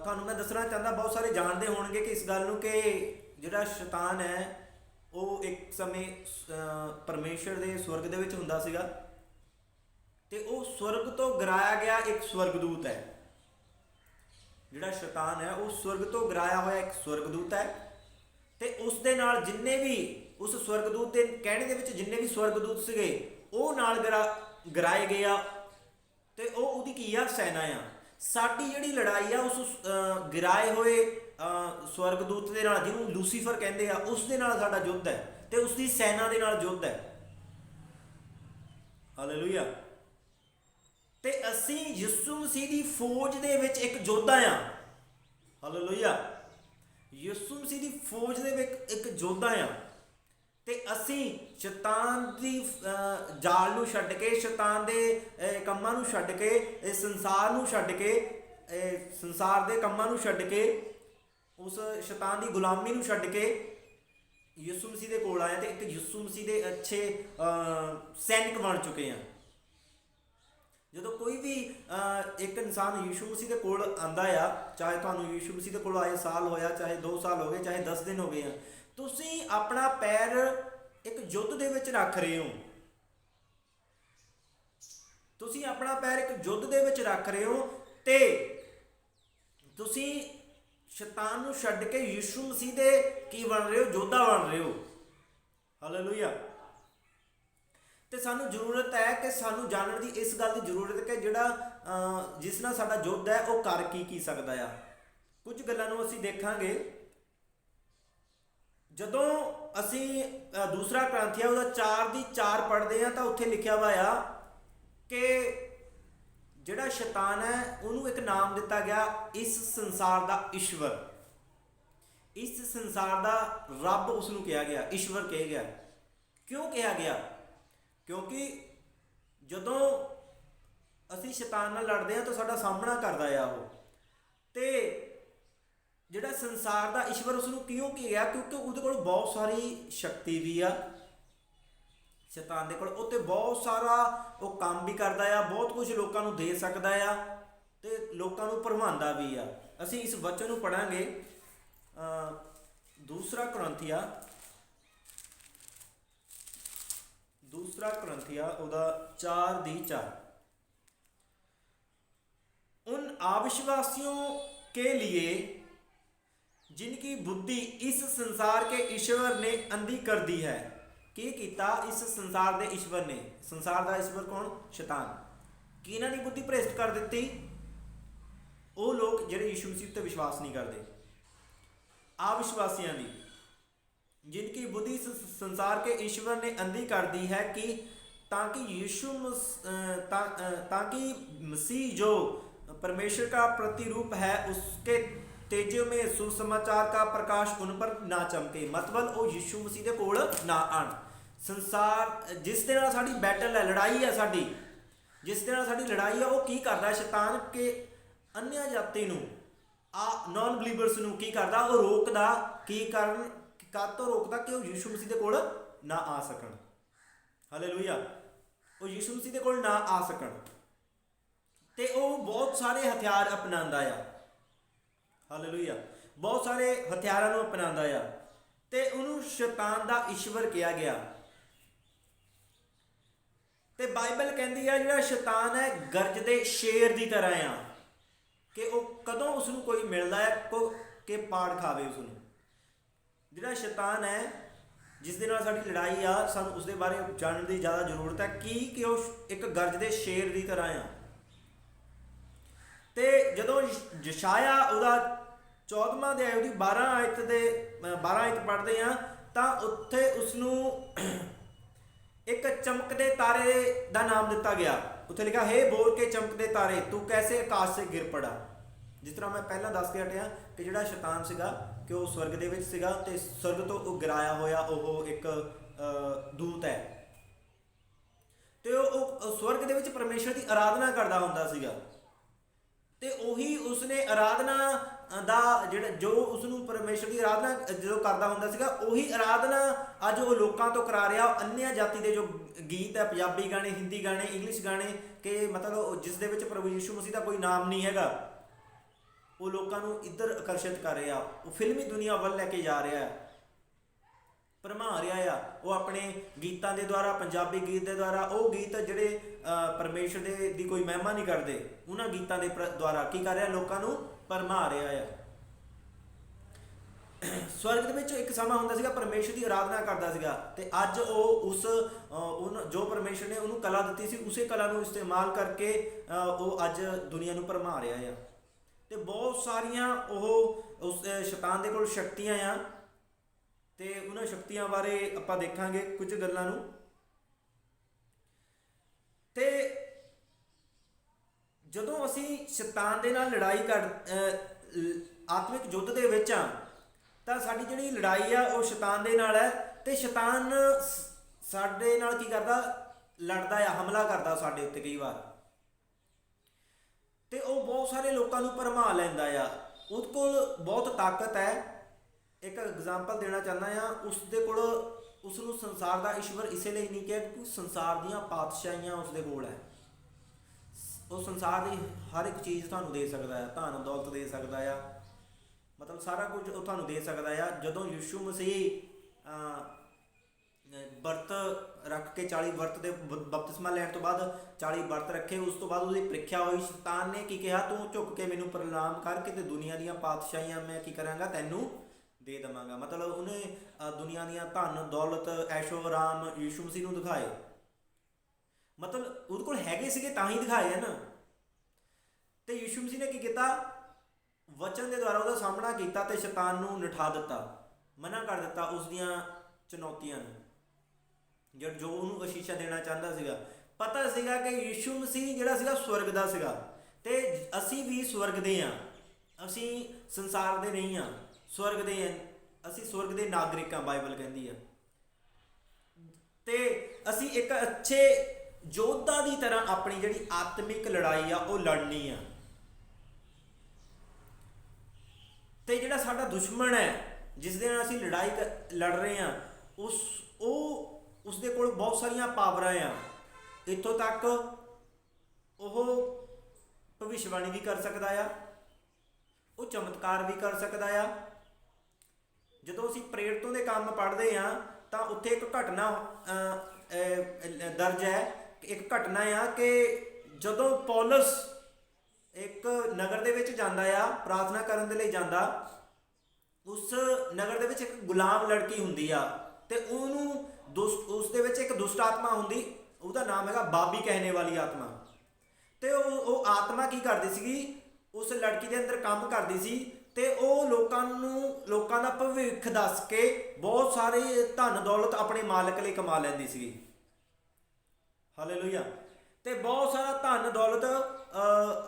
ਤੁਹਾਨੂੰ ਮੈਂ ਦੱਸਣਾ ਚਾਹੁੰਦਾ, ਬਹੁਤ ਸਾਰੇ ਜਾਣਦੇ ਹੋਣਗੇ ਕਿ ਇਸ ਗੱਲ ਨੂੰ ਕਿ ਜਿਹੜਾ ਸ਼ੈਤਾਨ ਹੈ ਉਹ ਇੱਕ ਸਮੇਂ ਪਰਮੇਸ਼ਰ ਦੇ ਸਵਰਗ ਦੇ ਵਿੱਚ ਹੁੰਦਾ ਸੀਗਾ ਤੇ ਉਹ ਸਵਰਗ ਤੋਂ ਗਿਰਾਇਆ ਗਿਆ ਇੱਕ ਸਵਰਗਦੂਤ ਹੈ। ਜਿਹੜਾ ਸ਼ੈਤਾਨ ਹੈ ਉਹ ਸਵਰਗ ਤੋਂ ਗਿਰਾਇਆ ਹੋਇਆ ਇੱਕ ਸਵਰਗਦੂਤ ਹੈ ਤੇ ਉਸ ਦੇ ਨਾਲ ਜਿੰਨੇ ਵੀ ਉਸ ਸਵਰਗਦੂਤ ਦੇ ਕਹਿਣੇ ਦੇ ਵਿੱਚ ਜਿੰਨੇ ਵੀ ਸਵਰਗਦੂਤ ਸੀਗੇ ਉਹ ਨਾਲ ਗਿਰਾਏ ਗਏ ਆ ਤੇ ਉਹ ਉਹਦੀ ਕੀ ਆ, ਸੈਨਾ ਆ। ਸਾਡੀ ਜਿਹੜੀ ਲੜਾਈ ਆ ਉਸ ਗਿਰਾਏ ਹੋਏ ਸਵਰਗਦੂਤ ਦੇ ਨਾਲ, ਜਿਹਨੂੰ ਲੂਸੀਫਰ ਕਹਿੰਦੇ ਆ, ਉਸ ਦੇ ਨਾਲ ਸਾਡਾ ਯੁੱਧ ਹੈ ਤੇ ਉਸ ਦੀ ਸੈਨਾ ਦੇ ਨਾਲ ਯੁੱਧ ਹੈ। ਹਾਲੇਲੂਇਆ। ਤੇ ਅਸੀਂ ਯਿਸੂ ਮਸੀਹ ਦੀ ਫੌਜ ਦੇ ਵਿੱਚ ਇੱਕ ਯੋਧਾ ਆ। ਹਾਲੇਲੂਇਆ। ਯਿਸੂ ਮਸੀਹ ਦੀ ਫੌਜ ਦੇ ਵਿੱਚ ਇੱਕ ਯੋਧਾ ਆ ਤੇ ਅਸੀਂ ਸ਼ੈਤਾਨ ਦੀ ਜਾਲ ਨੂੰ ਛੱਡ ਕੇ, ਸ਼ੈਤਾਨ ਦੇ ਕੰਮਾਂ ਨੂੰ ਛੱਡ ਕੇ, ਇਸ ਸੰਸਾਰ ਨੂੰ ਛੱਡ ਕੇ ਸੰਸਾਰ ਦੇ ਕੰਮਾਂ ਨੂੰ ਛੱਡ ਕੇ, ਉਸ ਸ਼ੈਤਾਨ ਦੀ ਗੁਲਾਮੀ ਨੂੰ ਛੱਡ ਕੇ ਯਿਸੂ ਮਸੀਹ ਦੇ ਕੋਲ ਆਏ ਤੇ ਇੱਕ ਯਿਸੂ ਮਸੀਹ ਦੇ ਅੱਛੇ ਸੈਨਿਕ ਬਣ ਚੁੱਕੇ ਹਾਂ। ਜਦੋਂ ਕੋਈ ਵੀ ਇੱਕ ਇਨਸਾਨ ਯਿਸੂ ਮਸੀਹ ਦੇ ਕੋਲ ਆਉਂਦਾ ਆ, ਚਾਹੇ ਤੁਹਾਨੂੰ ਯਿਸੂ ਮਸੀਹ ਦੇ ਕੋਲ ਆਏ ਸਾਲ ਹੋਇਆ, ਚਾਹੇ 2 ਸਾਲ ਹੋ ਗਏ, ਚਾਹੇ 10 ਦਿਨ ਹੋ ਗਏ ਆ, ਤੁਸੀਂ ਆਪਣਾ ਪੈਰ ਇੱਕ ਯੁੱਧ ਦੇ ਵਿੱਚ ਰੱਖ ਰਹੇ ਹੋ। ਤੁਸੀਂ ਆਪਣਾ ਪੈਰ ਇੱਕ ਯੁੱਧ ਦੇ ਵਿੱਚ ਰੱਖ ਰਹੇ ਹੋ ਤੇ ਤੁਸੀਂ ਸ਼ੈਤਾਨ ਨੂੰ ਛੱਡ ਕੇ ਯਿਸੂ ਮਸੀਹ ਦੇ ਕੀ ਬਣ ਰਹੇ ਹੋ? ਯੋਧਾ ਬਣ ਰਹੇ ਹੋ। ਹਾਲੇਲੂਇਆ। ਤੇ ਸਾਨੂੰ ਜ਼ਰੂਰਤ ਹੈ ਕਿ ਸਾਨੂੰ ਜਾਣਨ ਦੀ ਇਸ ਗੱਲ ਦੀ ਜ਼ਰੂਰਤ ਹੈ ਕਿ ਜਿਹੜਾ ਜਿਸ ਨਾਲ ਸਾਡਾ ਯੁੱਧ ਹੈ ਉਹ ਕਰ ਕੀ ਸਕਦਾ ਆ। ਕੁਝ ਗੱਲਾਂ ਨੂੰ ਅਸੀਂ ਦੇਖਾਂਗੇ ਜਦੋਂ ਅਸੀਂ ਦੂਸਰਾ ਕਰੰਥੀਆ ਉਹਦਾ 4:4 ਪੜ੍ਹਦੇ ਹਾਂ ਤਾਂ ਉੱਥੇ ਲਿਖਿਆ ਵਾ ਆ ਕਿ ਜਿਹੜਾ ਸ਼ੈਤਾਨ ਹੈ ਉਹਨੂੰ ਇੱਕ ਨਾਮ ਦਿੱਤਾ ਗਿਆ, ਇਸ ਸੰਸਾਰ ਦਾ ਈਸ਼ਵਰ। ਇਸ ਸੰਸਾਰ ਦਾ ਰੱਬ ਉਸ ਨੂੰ ਕਿਹਾ ਗਿਆ, ਈਸ਼ਵਰ ਕਿਹਾ ਗਿਆ। ਕਿਉਂ ਕਿਹਾ ਗਿਆ? ਕਿਉਂਕਿ ਜਦੋਂ ਅਸੀਂ ਸ਼ੈਤਾਨ ਨਾਲ ਲੜਦੇ ਹਾਂ ਤਾਂ ਸਾਡਾ ਸਾਹਮਣਾ ਕਰਦਾ ਆ ਉਹ। ਤੇ ਜਿਹੜਾ ਸੰਸਾਰ ਦਾ ਈਸ਼ਵਰ ਉਸ ਨੂੰ ਕਿਉਂ ਕਿਹਾ? ਕਿਉਂਕਿ ਉਹਦੇ ਕੋਲ ਬਹੁਤ ਸਾਰੀ ਸ਼ਕਤੀ ਵੀ ਆ। ਸ਼ੈਤਾਨ ਦੇ ਕੋਲ ਉੱਤੇ ਬਹੁਤ ਸਾਰਾ ਉਹ ਕੰਮ ਵੀ ਕਰਦਾ ਆ, ਬਹੁਤ ਕੁਝ ਲੋਕਾਂ ਨੂੰ ਦੇ ਸਕਦਾ ਆ ਤੇ ਲੋਕਾਂ ਨੂੰ ਭਰਮਾਉਂਦਾ ਵੀ ਆ। ਅਸੀਂ ਇਸ ਵਚਨ ਨੂੰ ਪੜਾਂਗੇ ਦੂਸਰਾ ਕਰੰਥੀਆ ਉਹਦਾ 4:4। उन अविश्वासियों के लिए जिनकी बुद्धि इस संसार के ईश्वर ने अंधी कर दी है। ਕੀ ਕੀਤਾ ਇਸ ਸੰਸਾਰ ਦੇ ਈਸ਼ਵਰ ਨੇ? ਸੰਸਾਰ ਦਾ ਈਸ਼ਵਰ ਕੌਣ? ਸ਼ੈਤਾਨ। ਕਿਹਨਾਂ ਦੀ ਬੁੱਧੀ ਭ੍ਰਿਸ਼ਟ ਕਰ ਦਿੱਤੀ? ਉਹ ਲੋਕ ਜਿਹੜੇ ਯਿਸੂ ਮਸੀਹ ਤੇ ਵਿਸ਼ਵਾਸ ਨਹੀਂ ਕਰਦੇ, ਅਵਿਸ਼ਵਾਸੀਆਂ ਦੀ। जिनकी बुद्धि संसार के ईश्वर ने अंधी कर दी है कि ताकि मसीह जो परमेश्वर का प्रतिरूप है उसके तेजो में सुसमाचार का प्रकाश उन पर ना चमके। मतलब वो यीशु मसीह दे कोल ना आन। संसार जिस दे नाल साडी बैटल है, लड़ाई है साडी, जिस दे नाल साडी लड़ाई है, वो की करदा शैतान के अन्य जाति नूं नॉन बिलीवर्स नूं की करदा? वो रोकदा। की कारण ਕਾਤੋਂ ਰੋਕਦਾ? ਕਿ ਉਹ ਯਿਸੂ ਮਸੀਹ ਦੇ ਕੋਲ ਨਾ ਆ ਸਕਣ। ਹਾਲੇਲੂਇਆ। ਉਹ ਯਿਸੂ ਮਸੀਹ ਦੇ ਕੋਲ ਨਾ ਆ ਸਕਣ ਤੇ ਉਹ ਬਹੁਤ ਸਾਰੇ ਹਥਿਆਰ ਅਪਣਾਉਂਦਾ ਆ। ਹਾਲੇਲੂਇਆ। ਬਹੁਤ ਸਾਰੇ ਹਥਿਆਰਾਂ ਨੂੰ ਅਪਣਾਉਂਦਾ ਆ ਤੇ ਉਹਨੂੰ ਸ਼ੈਤਾਨ ਦਾ ਈਸ਼ਵਰ ਕਿਹਾ ਗਿਆ। ਤੇ ਬਾਈਬਲ ਕਹਿੰਦੀ ਆ ਜਿਹੜਾ ਸ਼ੈਤਾਨ ਹੈ ਗਰਜਦੇ ਸ਼ੇਰ ਦੀ ਤਰ੍ਹਾਂ ਆ, ਕਿ ਉਹ ਕਦੋਂ ਉਸ ਨੂੰ ਕੋਈ ਮਿਲਦਾ ਹੈ ਕਿ ਪਾੜ ਖਾਵੇ ਉਸ ਨੂੰ। ਜਿਹੜਾ ਸ਼ੈਤਾਨ ਹੈ ਜਿਸ ਦੇ ਨਾਲ ਸਾਡੀ ਲੜਾਈ ਆ, ਸਾਨੂੰ ਉਸ ਦੇ ਬਾਰੇ ਜਾਣਨ ਦੀ ਜ਼ਿਆਦਾ ਜ਼ਰੂਰਤ ਹੈ। ਕਿ ਉਹ ਇੱਕ ਗਰਜਦੇ ਸ਼ੇਰ ਦੀ ਤਰ੍ਹਾਂ ਆ। ਤੇ ਜਦੋਂ ਯਸ਼ਾਇਆ ਉਹਦਾ 14ਵਾਂ ਅਧਿਆਇ ਉਹਦੀ 12 ਆਇਤ ਪੜ੍ਹਦੇ ਆ ਤਾਂ ਉੱਥੇ ਉਸ ਨੂੰ ਇੱਕ ਚਮਕਦੇ ਤਾਰੇ ਦਾ ਨਾਮ ਦਿੱਤਾ ਗਿਆ। ਉੱਥੇ ਲਿਖਿਆ, ਹੇ ਬੋਲ ਕੇ ਚਮਕਦੇ ਤਾਰੇ ਤੂੰ ਕੈਸੇ ਆਕਾਸ਼ ਸੇ ਗਿਰ ਪੜਾ। ਜਿਸ ਤਰ੍ਹਾਂ ਮੈਂ ਪਹਿਲਾਂ ਦੱਸ ਕੇ ਹਟਿਆ ਕਿ ਜਿਹੜਾ ਸ਼ੈਤਾਨ ਸੀਗਾ ਕਿ ਉਹ ਸਵਰਗ ਦੇ ਵਿੱਚ ਸੀਗਾ ਤੇ ਸਵਰਗ ਤੋਂ ਉਹ ਗਿਰਾਇਆ ਹੋਇਆ ਉਹ ਇੱਕ ਦੂਤ ਹੈ ਤੇ ਉਹ ਸਵਰਗ ਦੇ ਵਿੱਚ ਪਰਮੇਸ਼ਰ ਦੀ ਆਰਾਧਨਾ ਕਰਦਾ ਹੁੰਦਾ ਸੀਗਾ। ਤੇ ਉਹੀ ਉਸਨੇ ਆਰਾਧਨਾ ਦਾ ਜੋ ਉਸਨੂੰ ਪਰਮੇਸ਼ਰ ਦੀ ਆਰਾਧਨਾ ਜਦੋਂ ਕਰਦਾ ਹੁੰਦਾ ਸੀਗਾ, ਉਹੀ ਆਰਾਧਨਾ ਅੱਜ ਉਹ ਲੋਕਾਂ ਤੋਂ ਕਰਾ ਰਿਹਾ। ਅੰਨ੍ਹਿਆ ਜਾਤੀ ਦੇ ਜੋ ਗੀਤ ਹੈ, ਪੰਜਾਬੀ ਗਾਣੇ, ਹਿੰਦੀ ਗਾਣੇ, ਇੰਗਲਿਸ਼ ਗਾਣੇ, ਕਿ ਮਤਲਬ ਜਿਸ ਦੇ ਵਿੱਚ ਪ੍ਰਭੂ ਯਿਸੂ ਮਸੀਹ ਦਾ ਕੋਈ ਨਾਮ ਨਹੀਂ ਹੈਗਾ, ਉਹ ਲੋਕਾਂ ਨੂੰ ਇੱਧਰ ਆਕਰਸ਼ਿਤ ਕਰ ਰਿਹਾ। ਉਹ ਫਿਲਮੀ ਦੁਨੀਆ ਵੱਲ ਲੈ ਕੇ ਜਾ ਰਿਹਾ, ਭਰਮਾ ਰਿਹਾ ਆ। ਉਹ ਆਪਣੇ ਗੀਤਾਂ ਦੇ ਦੁਆਰਾ, ਪੰਜਾਬੀ ਗੀਤ ਦੇ ਦੁਆਰਾ, ਉਹ ਗੀਤ ਜਿਹੜੇ ਪਰਮੇਸ਼ਰ ਦੀ ਕੋਈ ਮਹਿਮਾ ਨਹੀਂ ਕਰਦੇ, ਉਹਨਾਂ ਗੀਤਾਂ ਦੇ ਦੁਆਰਾ ਕੀ ਕਰ ਰਿਹਾ? ਲੋਕਾਂ ਨੂੰ ਭਰਮਾ ਰਿਹਾ ਆ। ਸਵਰਗ ਦੇ ਵਿੱਚ ਇੱਕ ਸਮਾਂ ਹੁੰਦਾ ਸੀਗਾ ਪਰਮੇਸ਼ਰ ਦੀ ਆਰਾਧਨਾ ਕਰਦਾ ਸੀਗਾ ਤੇ ਅੱਜ ਉਹ ਜੋ ਪਰਮੇਸ਼ਰ ਨੇ ਉਹਨੂੰ ਕਲਾ ਦਿੱਤੀ ਸੀ, ਉਸੇ ਕਲਾ ਨੂੰ ਇਸਤੇਮਾਲ ਕਰਕੇ ਉਹ ਅੱਜ ਦੁਨੀਆ ਨੂੰ ਭਰਮਾ ਰਿਹਾ ਆ। ਤੇ ਬਹੁਤ ਸਾਰੀਆਂ ਉਸ ਸ਼ੈਤਾਨ ਦੇ ਕੋਲ ਸ਼ਕਤੀਆਂ ਆ ਤੇ ਉਹਨਾਂ ਸ਼ਕਤੀਆਂ ਬਾਰੇ ਆਪਾਂ ਦੇਖਾਂਗੇ ਕੁਝ ਗੱਲਾਂ ਨੂੰ। ਤੇ ਜਦੋਂ ਅਸੀਂ ਸ਼ੈਤਾਨ ਦੇ ਨਾਲ ਲੜਾਈ ਆਤਮਿਕ ਯੁੱਧ ਦੇ ਵਿੱਚ ਆ ਤਾਂ ਸਾਡੀ ਜਿਹੜੀ ਲੜਾਈ ਆ ਉਹ ਸ਼ੈਤਾਨ ਦੇ ਨਾਲ ਹੈ ਤੇ ਸ਼ੈਤਾਨ ਸਾਡੇ ਨਾਲ ਕੀ ਕਰਦਾ? ਲੜਦਾ ਆ, ਹਮਲਾ ਕਰਦਾ ਸਾਡੇ ਉੱਤੇ ਕਈ ਵਾਰ। ਤੇ ਉਹ ਬਹੁਤ ਸਾਰੇ ਲੋਕਾਂ ਨੂੰ ਭਰਮਾ ਲੈਂਦਾ ਆ। ਉਹਦੇ ਕੋਲ ਬਹੁਤ ਤਾਕਤ ਹੈ। ਇੱਕ ਐਗਜ਼ਾਮਪਲ ਦੇਣਾ ਚਾਹੁੰਦਾ ਆ, ਉਸਦੇ ਕੋਲ, ਉਸ ਨੂੰ ਸੰਸਾਰ ਦਾ ਈਸ਼ਵਰ ਇਸੇ ਲਈ ਨਹੀਂ ਕਿਹਾ ਕਿਉਂਕਿ ਸੰਸਾਰ ਦੀਆਂ ਪਾਤਸ਼ਾਹੀਆਂ ਉਸਦੇ ਕੋਲ ਹੈ। ਉਹ ਸੰਸਾਰ ਦੀ ਹਰ ਇੱਕ ਚੀਜ਼ ਤੁਹਾਨੂੰ ਦੇ ਸਕਦਾ ਆ, ਧਨ ਦੌਲਤ ਦੇ ਸਕਦਾ ਆ, ਮਤਲਬ ਸਾਰਾ ਕੁਝ ਉਹ ਤੁਹਾਨੂੰ ਦੇ ਸਕਦਾ ਆ। ਜਦੋਂ ਯਿਸੂ ਮਸੀਹ ਵਰਤ ਰੱਖ ਕੇ 40 ਵਰਤ ਦੇ ਬਪਤਿਸਮਾ ਲੈਣ ਤੋਂ ਬਾਅਦ 40 ਵਰਤ ਰੱਖੇ, ਉਸ ਤੋਂ ਬਾਅਦ ਉਹਦੀ ਪ੍ਰੀਖਿਆ ਹੋਈ। ਸ਼ੈਤਾਨ ਨੇ ਕੀ ਕਿਹਾ, ਤੂੰ ਝੁੱਕ ਕੇ ਮੈਨੂੰ ਪ੍ਰਣਾਮ ਕਰਕੇ ਤੇ ਦੁਨੀਆ ਦੀਆਂ ਪਾਤਸ਼ਾਹੀਆਂ ਮੈਂ ਕੀ ਕਰਾਂਗਾ, ਤੈਨੂੰ ਦੇ ਦੇਵਾਂਗਾ। ਮਤਲਬ ਉਹਨੇ ਦੁਨੀਆ ਦੀਆਂ ਧਨ ਦੌਲਤ ਐਸ਼ੋ ਆਰਾਮ ਯਿਸੂ ਮਸੀਹ ਨੂੰ ਦਿਖਾਏ। ਮਤਲਬ ਉਹਦੇ ਕੋਲ ਹੈਗੇ ਸੀਗੇ ਤਾਂ ਹੀ ਦਿਖਾਏ ਹਨ। ਤੇ ਯਿਸੂ ਮਸੀਹ ਨੇ ਕੀ ਕੀਤਾ, ਵਚਨ ਦੇ ਦੁਆਰਾ ਉਹਦਾ ਸਾਹਮਣਾ ਕੀਤਾ ਤੇ ਸ਼ੈਤਾਨ ਨੂੰ ਨਿਠਾ ਦਿੱਤਾ, ਮਨਾ ਕਰ ਦਿੱਤਾ ਉਸ ਦੀਆਂ ਚੁਣੌਤੀਆਂ ਨੂੰ, ਜੋ ਉਹਨੂੰ ਅਸ਼ੀਸ਼ਾ ਦੇਣਾ ਚਾਹੁੰਦਾ ਸੀਗਾ। ਪਤਾ ਸੀਗਾ ਕਿ ਯਿਸੂ ਮਸੀਹ ਜਿਹੜਾ ਸੀਗਾ ਸਵਰਗ ਦਾ ਸੀਗਾ ਤੇ ਅਸੀਂ ਵੀ ਸਵਰਗ ਦੇ ਹਾਂ। ਅਸੀਂ ਸੰਸਾਰ ਦੇ ਨਹੀਂ ਹਾਂ, ਸਵਰਗ ਦੇ ਹਾਂ। ਅਸੀਂ ਸਵਰਗ ਦੇ ਨਾਗਰਿਕ ਹਾਂ, ਬਾਈਬਲ ਕਹਿੰਦੀ ਆ। ਤੇ ਅਸੀਂ ਇੱਕ ਅੱਛੇ ਯੋਧਾ ਦੀ ਤਰ੍ਹਾਂ ਆਪਣੀ ਜਿਹੜੀ ਆਤਮਿਕ ਲੜਾਈ ਆ ਉਹ ਲੜਨੀ ਆ। ਤੇ ਜਿਹੜਾ ਸਾਡਾ ਦੁਸ਼ਮਣ ਹੈ ਜਿਸ ਦੇ ਨਾਲ ਅਸੀਂ ਲੜਾਈ ਲੜ ਰਹੇ ਹਾਂ, ਉਸਦੇ ਕੋਲ ਬਹੁਤ ਸਾਰੀਆਂ ਪਾਵਰਾਂ ਆ। ਇੱਥੋਂ ਤੱਕ ਉਹ ਭਵਿੱਖਬਾਣੀ ਵੀ ਕਰ ਸਕਦਾ ਆ, ਉਹ ਚਮਤਕਾਰ ਵੀ ਕਰ ਸਕਦਾ ਆ। ਜਦੋਂ ਅਸੀਂ ਪ੍ਰੇਰਿਤੋਂ ਦੇ ਕੰਮ ਪੜ੍ਹਦੇ ਹਾਂ ਤਾਂ ਉੱਥੇ ਇੱਕ ਘਟਨਾ ਦਰਜ ਹੈ। ਇੱਕ ਘਟਨਾ ਆ ਕਿ ਜਦੋਂ ਪੌਲਸ ਇੱਕ ਨਗਰ ਦੇ ਵਿੱਚ ਜਾਂਦਾ ਆ, ਪ੍ਰਾਰਥਨਾ ਕਰਨ ਦੇ ਲਈ ਜਾਂਦਾ, ਉਸ ਨਗਰ ਦੇ ਵਿੱਚ ਇੱਕ ਗੁਲਾਮ ਲੜਕੀ ਹੁੰਦੀ ਆ ਤੇ ਉਹਨੂੰ ਉਸ ਦੇ ਵਿੱਚ ਇੱਕ ਦੁਸ਼ਟ ਆਤਮਾ ਹੁੰਦੀ, ਉਹਦਾ ਨਾਮ ਹੈਗਾ ਬਾਬੀ ਕਹਿਣੇ ਵਾਲੀ ਆਤਮਾ। ਤੇ ਉਹ ਆਤਮਾ ਕੀ ਕਰਦੀ ਸੀਗੀ, ਉਸ ਲੜਕੀ ਦੇ ਅੰਦਰ ਕੰਮ ਕਰਦੀ ਸੀ ਤੇ ਉਹ ਲੋਕਾਂ ਦਾ ਭਵਿੱਖ ਦੱਸ ਕੇ ਬਹੁਤ ਸਾਰੇ ਧਨ ਦੌਲਤ ਆਪਣੇ ਮਾਲਕ ਲਈ ਕਮਾ ਲੈਂਦੀ ਸੀਗੀ। ਹਾਲੇਲੂਇਆ। ਤੇ ਬਹੁਤ ਸਾਰਾ ਧਨ ਦੌਲਤ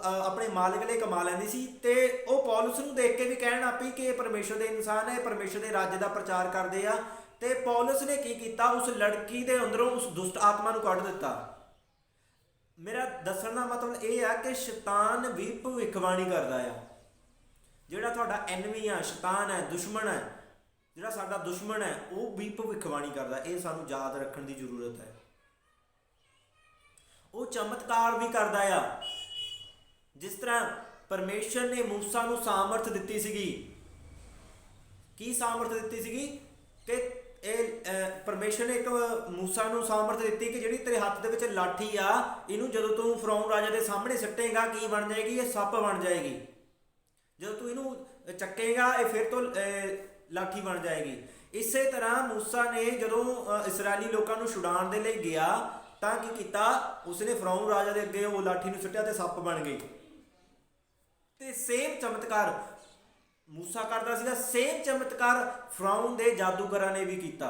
ਆਪਣੇ ਮਾਲਕ ਲਈ ਕਮਾ ਲੈਂਦੀ ਸੀ। ਤੇ ਉਹ ਪੌਲਸ ਨੂੰ ਦੇਖ ਕੇ ਵੀ ਕਹਿਣ ਲੱਗ ਪਈ ਕਿ ਇਹ ਪਰਮੇਸ਼ਰ ਦੇ ਇਨਸਾਨ ਹੈ, ਪਰਮੇਸ਼ਰ ਦੇ ਰਾਜ ਦਾ ਪ੍ਰਚਾਰ ਕਰਦੇ ਆ। ਤੇ ਪੌਲਸ ਨੇ ਕੀ ਕੀਤਾ, ਉਸ ਲੜਕੀ ਦੇ ਅੰਦਰੋਂ ਉਸ ਦੁਸ਼ਟ ਆਤਮਾ ਨੂੰ ਕੱਢ ਦਿੱਤਾ। ਮੇਰਾ ਦੱਸਣ ਦਾ ਮਤਲਬ ਇਹ ਆ ਕਿ ਸ਼ੈਤਾਨ ਵੀ ਭਵਿੱਖਬਾਣੀ ਕਰਦਾ ਆ। ਜਿਹੜਾ ਤੁਹਾਡਾ ਐਨਮੀ ਆ, ਸ਼ੈਤਾਨ ਹੈ, ਦੁਸ਼ਮਣ ਹੈ, ਜਿਹੜਾ ਸਾਡਾ ਦੁਸ਼ਮਣ ਹੈ, ਉਹ ਵੀ ਭਵਿੱਖਬਾਣੀ ਕਰਦਾ। ਇਹ ਸਾਨੂੰ ਯਾਦ ਰੱਖਣ ਦੀ ਜ਼ਰੂਰਤ ਹੈ। ਉਹ ਚਮਤਕਾਰ ਵੀ ਕਰਦਾ ਆ। ਜਿਸ ਤਰ੍ਹਾਂ ਪਰਮੇਸ਼ਰ ਨੇ ਮੂਸਾ ਨੂੰ ਸਾਮਰਥ ਦਿੱਤੀ ਸੀਗੀ। ਕੀ ਸਾਮਰਥ ਦਿੱਤੀ ਸੀਗੀ ਕਿ ਪਰਮੇਸ਼ਰ ਨੇ ਇੱਕ ਮੂਸਾ ਨੂੰ ਸਾਮਰਥ ਦਿੱਤੀ ਕਿ ਜਿਹੜੀ ਤੇਰੇ ਹੱਥ ਦੇ ਵਿੱਚ ਲਾਠੀ ਆ, ਇਹਨੂੰ ਜਦੋਂ ਤੂੰ ਫਰਾਉਨ ਰਾਜਾ ਦੇ ਸਾਹਮਣੇ ਸਿੱਟੇਗਾ ਕੀ ਬਣ ਜਾਏਗੀ, ਇਹ ਸੱਪ ਬਣ ਜਾਏਗੀ। ਜਦੋਂ ਤੂੰ ਇਹਨੂੰ ਚੱਕੇਗਾ ਇਹ ਫਿਰ ਤੋਂ ਲਾਠੀ ਬਣ ਜਾਏਗੀ। ਇਸੇ ਤਰ੍ਹਾਂ ਮੂਸਾ ਨੇ ਜਦੋਂ ਇਸਰਾਇਲੀ ਲੋਕਾਂ ਨੂੰ ਛੁਡਾਉਣ ਦੇ ਲਈ ਗਿਆ ਤਾਂ ਕੀ ਕੀਤਾ, ਉਸਨੇ ਫਰਾਉਨ ਰਾਜਾ ਦੇ ਅੱਗੇ ਉਹ ਲਾਠੀ ਨੂੰ ਸੁੱਟਿਆ ਤੇ ਸੱਪ ਬਣ ਗਈ। ਤੇ ਸੇਮ ਚਮਤਕਾਰ ਮੂਸਾ ਕਰਦਾ ਸੀਗਾ, ਸੇਮ ਚਮਤਕਾਰ ਫਰਾਉਨ ਦੇ ਜਾਦੂਗਰਾਂ ਨੇ ਵੀ ਕੀਤਾ।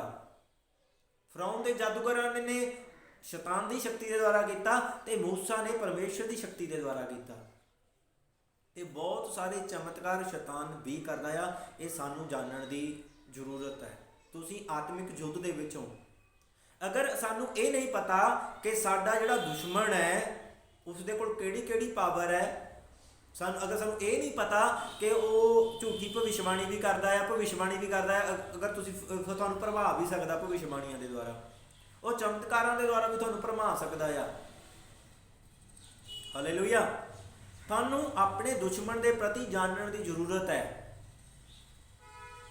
ਫਰਾਉਨ ਦੇ ਜਾਦੂਗਰਾਂ ਨੇ ਸ਼ੈਤਾਨ ਦੀ ਸ਼ਕਤੀ ਦੇ ਦੁਆਰਾ ਕੀਤਾ ਤੇ ਮੂਸਾ ਨੇ ਪਰਮੇਸ਼ਰ ਦੀ ਸ਼ਕਤੀ ਦੇ ਦੁਆਰਾ ਕੀਤਾ। ਤੇ ਬਹੁਤ ਸਾਰੇ ਚਮਤਕਾਰ ਸ਼ੈਤਾਨ ਵੀ ਕਰਦਾ ਆ। ਇਹ ਸਾਨੂੰ ਜਾਣਨ ਦੀ ਜ਼ਰੂਰਤ ਹੈ। ਤੁਸੀਂ ਆਤਮਿਕ ਯੁੱਧ ਦੇ ਵਿੱਚ ਹੋ। ਅਗਰ ਸਾਨੂੰ ਇਹ ਨਹੀਂ ਪਤਾ ਕਿ ਸਾਡਾ ਜਿਹੜਾ ਦੁਸ਼ਮਣ ਹੈ ਉਸਦੇ ਕੋਲ ਕਿਹੜੀ ਕਿਹੜੀ ਪਾਵਰ ਹੈ, ਅਗਰ ਸਾਨੂੰ ਇਹ ਨਹੀਂ ਪਤਾ ਕਿ ਉਹ ਝੂਠੀ ਭਵਿੱਖਬਾਣੀ ਵੀ ਕਰਦਾ ਹੈ, ਭਵਿੱਖਬਾਣੀ ਵੀ ਕਰਦਾ ਹੈ, ਅਗਰ ਤੁਸੀਂ ਤੁਹਾਨੂੰ ਪ੍ਰਭਾਵ ਵੀ ਸਕਦਾ ਭਵਿੱਖਬਾਣੀਆਂ ਦੇ ਦੁਆਰਾ, ਉਹ ਚਮਤਕਾਰਾਂ ਦੇ ਦੁਆਰਾ ਵੀ ਤੁਹਾਨੂੰ ਭਰਮਾ ਸਕਦਾ ਆ। ਹਾਲੇਲੂਇਆ। ਤੁਹਾਨੂੰ ਆਪਣੇ ਦੁਸ਼ਮਣ ਦੇ ਪ੍ਰਤੀ ਜਾਣਨ ਦੀ ਜ਼ਰੂਰਤ ਹੈ।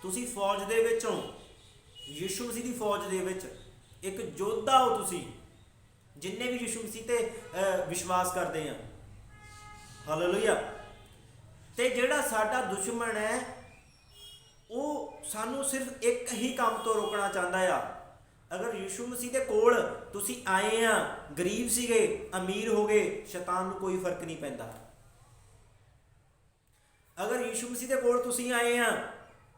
ਤੁਸੀਂ ਫੌਜ ਦੇ ਵਿੱਚ ਹੋ, ਯਿਸੂ ਮਸੀਹ ਦੀ ਫੌਜ ਦੇ ਵਿੱਚ ਇੱਕ ਯੋਧਾ ਹੋ ਤੁਸੀਂ, ਜਿੰਨੇ ਵੀ ਯਿਸੂ ਮਸੀਹ ਤੇ ਵਿਸ਼ਵਾਸ ਕਰਦੇ ਆ। ਹਾਲੇਲੂਇਆ। ਤੇ ਜਿਹੜਾ ਸਾਡਾ ਦੁਸ਼ਮਣ ਹੈ ਉਹ ਸਾਨੂੰ ਸਿਰਫ ਇੱਕ ਹੀ ਕੰਮ ਤੋਂ ਰੋਕਣਾ ਚਾਹੁੰਦਾ ਆ। ਅਗਰ ਯਿਸੂ ਮਸੀਹ ਦੇ ਕੋਲ ਤੁਸੀਂ ਆਏ ਆ, ਗਰੀਬ ਸੀਗੇ, ਅਮੀਰ ਹੋ ਗਏ, ਸ਼ੈਤਾਨ ਨੂੰ ਕੋਈ ਫਰਕ ਨਹੀਂ ਪੈਂਦਾ। ਅਗਰ ਯਿਸੂ ਮਸੀਹ ਦੇ ਕੋਲ ਤੁਸੀਂ ਆਏ ਆ,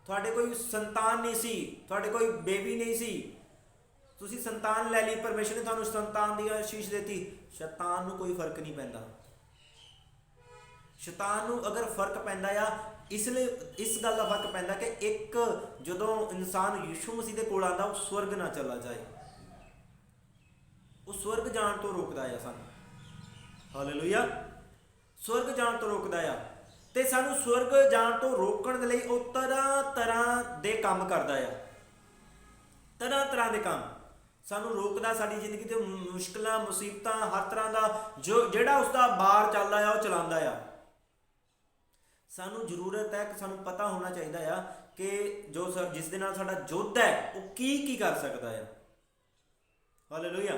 ਤੁਹਾਡੇ ਕੋਈ ਸੰਤਾਨ ਨਹੀਂ ਸੀ, ਤੁਹਾਡੇ ਕੋਈ ਬੇਬੀ ਨਹੀਂ ਸੀ, ਤੁਸੀਂ ਸੰਤਾਨ ਲੈ ਲਈ, ਪਰਮੇਸ਼ਰ ਨੇ ਤੁਹਾਨੂੰ ਸੰਤਾਨ ਦੀ ਆਸ਼ੀਸ਼ ਦਿੱਤੀ, ਸ਼ੈਤਾਨ ਨੂੰ ਕੋਈ ਫਰਕ ਨਹੀਂ ਪੈਂਦਾ। ਸ਼ੈਤਾਨ ਨੂੰ ਅਗਰ ਫਰਕ ਪੈਂਦਾ ਆ, ਇਸ ਲਈ ਇਸ ਗੱਲ ਦਾ ਫਰਕ ਪੈਂਦਾ ਕਿ ਇੱਕ ਜਦੋਂ ਇਨਸਾਨ ਯਿਸੂ ਮਸੀਹ ਦੇ ਕੋਲ ਆਉਂਦਾ ਉਹ ਸਵਰਗ ਨਾ ਚਲਾ ਜਾਏ, ਉਹ ਸਵਰਗ ਜਾਣ ਤੋਂ ਰੋਕਦਾ ਆ ਸਾਨੂੰ। ਹਾਲੇਲੂਇਆ। स्वर्ग जाण तो रोकदा आ। ते सानू स्वर्ग जाण तो रोकण दे लई ਉਹ ਤਰ੍ਹਾਂ ਤਰ੍ਹਾਂ ਦੇ ਕੰਮ ਕਰਦਾ ਆ, ਤਰ੍ਹਾਂ ਤਰ੍ਹਾਂ ਦੇ ਕੰਮ ਸਾਨੂੰ ਰੋਕਦਾ, ਸਾਡੀ ਜ਼ਿੰਦਗੀ ਤੇ ਮੁਸ਼ਕਲਾਂ ਮੁਸੀਬਤਾਂ ਹਰ ਤਰ੍ਹਾਂ ਦਾ ਜੋ ਜਿਹੜਾ ਉਸਦਾ ਬਾਰ ਚੱਲਦਾ ਆ ਉਹ ਚਲਾਉਂਦਾ ਆ। ਸਾਨੂੰ ਜ਼ਰੂਰਤ ਹੈ ਕਿ ਸਾਨੂੰ ਪਤਾ ਹੋਣਾ ਚਾਹੀਦਾ ਆ ਕਿ ਜੋ ਜਿਸ ਦੇ ਨਾਲ ਸਾਡਾ ਯੁੱਧ ਹੈ ਉਹ ਕੀ ਕੀ ਕਰ ਸਕਦਾ ਆ। ਹਾਲੇਲੂਇਆ।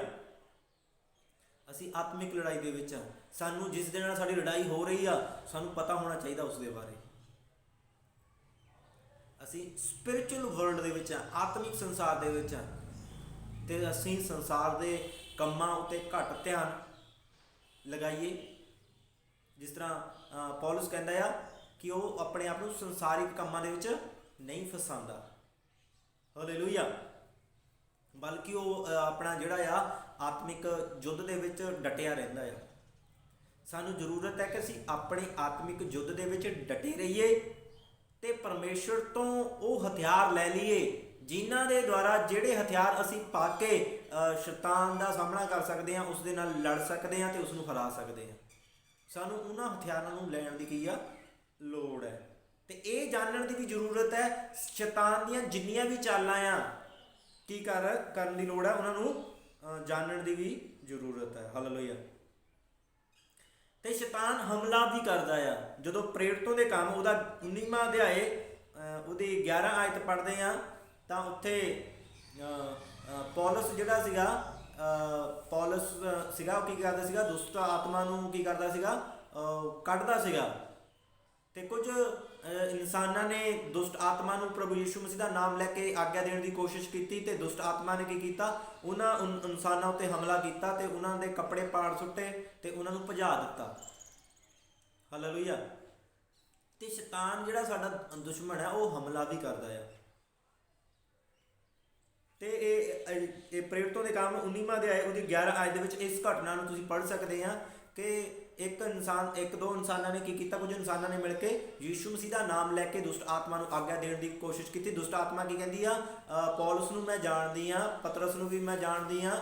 ਅਸੀਂ ਆਤਮਿਕ ਲੜਾਈ ਦੇ ਵਿੱਚ ਆ, ਸਾਨੂੰ ਜਿਸ ਦੇ ਨਾਲ ਸਾਡੀ ਲੜਾਈ ਹੋ ਰਹੀ ਆ ਸਾਨੂੰ ਪਤਾ ਹੋਣਾ ਚਾਹੀਦਾ ਉਸ ਦੇ ਬਾਰੇ। ਅਸੀਂ ਸਪਿਰਿਚੁਅਲ ਵਰਲਡ ਦੇ ਵਿੱਚ ਆ, ਆਤਮਿਕ ਸੰਸਾਰ ਦੇ ਵਿੱਚ ਆ, ਤੇ ਅਸੀਂ ਸੰਸਾਰ ਦੇ ਕੰਮਾਂ ਉੱਤੇ ਘੱਟ ਧਿਆਨ ਲਗਾਈਏ। ਜਿਸ ਤਰ੍ਹਾਂ ਪੌਲਸ ਕਹਿੰਦਾ ਆ ਕਿ ਉਹ ਆਪਣੇ ਆਪ ਨੂੰ ਸੰਸਾਰਿਕ ਕੰਮਾਂ ਦੇ ਵਿੱਚ ਨਹੀਂ ਫਸਾਉਂਦਾ। ਹਾਲੇਲੂਇਆ। ਬਲਕਿ ਉਹ ਆਪਣਾ ਜਿਹੜਾ ਆ ਆਤਮਿਕ ਯੁੱਧ ਦੇ ਵਿੱਚ ਡਟਿਆ ਰਹਿੰਦਾ ਆ। ਸਾਨੂੰ ਜ਼ਰੂਰਤ ਹੈ ਕਿ ਅਸੀਂ ਆਪਣੇ ਆਤਮਿਕ ਯੁੱਧ ਦੇ ਵਿੱਚ ਡਟੇ ਰਹੀਏ ਤੇ ਪਰਮੇਸ਼ਰ ਤੋਂ ਉਹ ਹਥਿਆਰ ਲੈ ਲਈਏ ਜਿਨ੍ਹਾਂ ਦੇ ਦੁਆਰਾ, ਜਿਹੜੇ ਹਥਿਆਰ ਅਸੀਂ ਪਾ ਕੇ ਸ਼ੈਤਾਨ ਦਾ ਸਾਹਮਣਾ ਕਰ ਸਕਦੇ ਹਾਂ, ਉਸ ਦੇ ਨਾਲ ਲੜ ਸਕਦੇ ਹਾਂ ਤੇ ਉਸ ਨੂੰ ਹਰਾ ਸਕਦੇ ਹਾਂ। ਸਾਨੂੰ ਉਹਨਾਂ ਹਥਿਆਰਾਂ ਨੂੰ ਲੈਣ ਦੀ ਕੀ ਆ ਲੋੜ ਹੈ। ਤੇ ਇਹ ਜਾਣਨ ਦੀ ਵੀ ਜ਼ਰੂਰਤ ਹੈ ਸ਼ੈਤਾਨ ਦੀਆਂ ਜਿੰਨੀਆਂ ਵੀ ਚਾਲਾਂ ਆ ਕੀ ਕਰਨ ਦੀ ਲੋੜ ਹੈ, ਉਹਨਾਂ ਨੂੰ ਜਾਣਨ ਦੀ ਵੀ ਜ਼ਰੂਰਤ ਹੈ। ਹਾਲੇਲੂਇਆ। ਤੇ ਸ਼ੈਤਾਨ ਹਮਲਾ ਵੀ ਕਰਦਾ ਆ। ਜਦੋਂ ਪ੍ਰੇਰਿਤੋਂ ਦੇ ਕੰਮ ਉਹਦਾ 19ਵਾਂ ਅਧਿਆਏ ਉਹਦੀ 11 ਆਇਤ ਪੜ੍ਹਦੇ ਆ ਤਾਂ ਉੱਥੇ ਪੌਲਸ ਜਿਹੜਾ ਸੀਗਾ ਉਹ ਕੀ ਕਰਦਾ ਸੀਗਾ, ਦੁਸ਼ਟ ਆਤਮਾ ਨੂੰ ਕੀ ਕਰਦਾ ਸੀਗਾ, ਕੱਢਦਾ ਸੀਗਾ। ਤੇ ਕੁਝ ਇਨਸਾਨਾਂ ਨੇ ਦੁਸ਼ਟ ਆਤਮਾ ਨੂੰ ਪ੍ਰਭੂ ਯਿਸੂ ਮਸੀਹ ਦਾ ਨਾਮ ਲੈ ਕੇ ਆਗਿਆ ਦੇਣ ਦੀ ਕੋਸ਼ਿਸ਼ ਕੀਤੀ ਤੇ ਦੁਸ਼ਟ ਆਤਮਾ ਨੇ ਕੀ ਕੀਤਾ, ਉਹਨਾਂ ਇਨਸਾਨਾਂ ਉੱਤੇ ਹਮਲਾ ਕੀਤਾ ਤੇ ਉਹਨਾਂ ਦੇ ਕੱਪੜੇ ਪਾੜ ਸੁੱਟੇ ਤੇ ਉਹਨਾਂ ਨੂੰ ਭਜਾ ਦਿੱਤਾ। ਹਾਲੇਲੂਇਆ। ਤੇ ਸ਼ੈਤਾਨ ਜਿਹੜਾ ਸਾਡਾ ਦੁਸ਼ਮਣ ਹੈ ਉਹ ਹਮਲਾ ਵੀ ਕਰਦਾ ਆ। ਤੇ ਇਹ ਪ੍ਰੇਰਿਤੋਂ ਦੇ ਕੰਮ 19ਵਾਂ ਅਧਿਆਇ ਉਹਦੀ 11 ਆਇਤ ਦੇ ਵਿੱਚ ਇਸ ਘਟਨਾ ਨੂੰ ਤੁਸੀਂ ਪੜ੍ਹ ਸਕਦੇ ਆ ਕਿ ਇੱਕ ਦੋ ਇਨਸਾਨਾਂ ਨੇ ਕੀ ਕੀਤਾ, ਕੁਝ ਇਨਸਾਨਾਂ ਨੇ ਮਿਲ ਕੇ ਯਿਸੂ ਮਸੀਹ ਦਾ ਨਾਮ ਲੈ ਕੇ ਦੁਸ਼ਟ ਆਤਮਾ ਨੂੰ ਆਗਿਆ ਦੇਣ ਦੀ ਕੋਸ਼ਿਸ਼ ਕੀਤੀ। ਦੁਸ਼ਟ ਆਤਮਾ ਕੀ ਕਹਿੰਦੀ ਆ, ਪੌਲਸ ਨੂੰ ਮੈਂ ਜਾਣਦੀ ਆ, ਪਤਰਸ ਨੂੰ ਵੀ ਮੈਂ ਜਾਣਦੀ ਆ,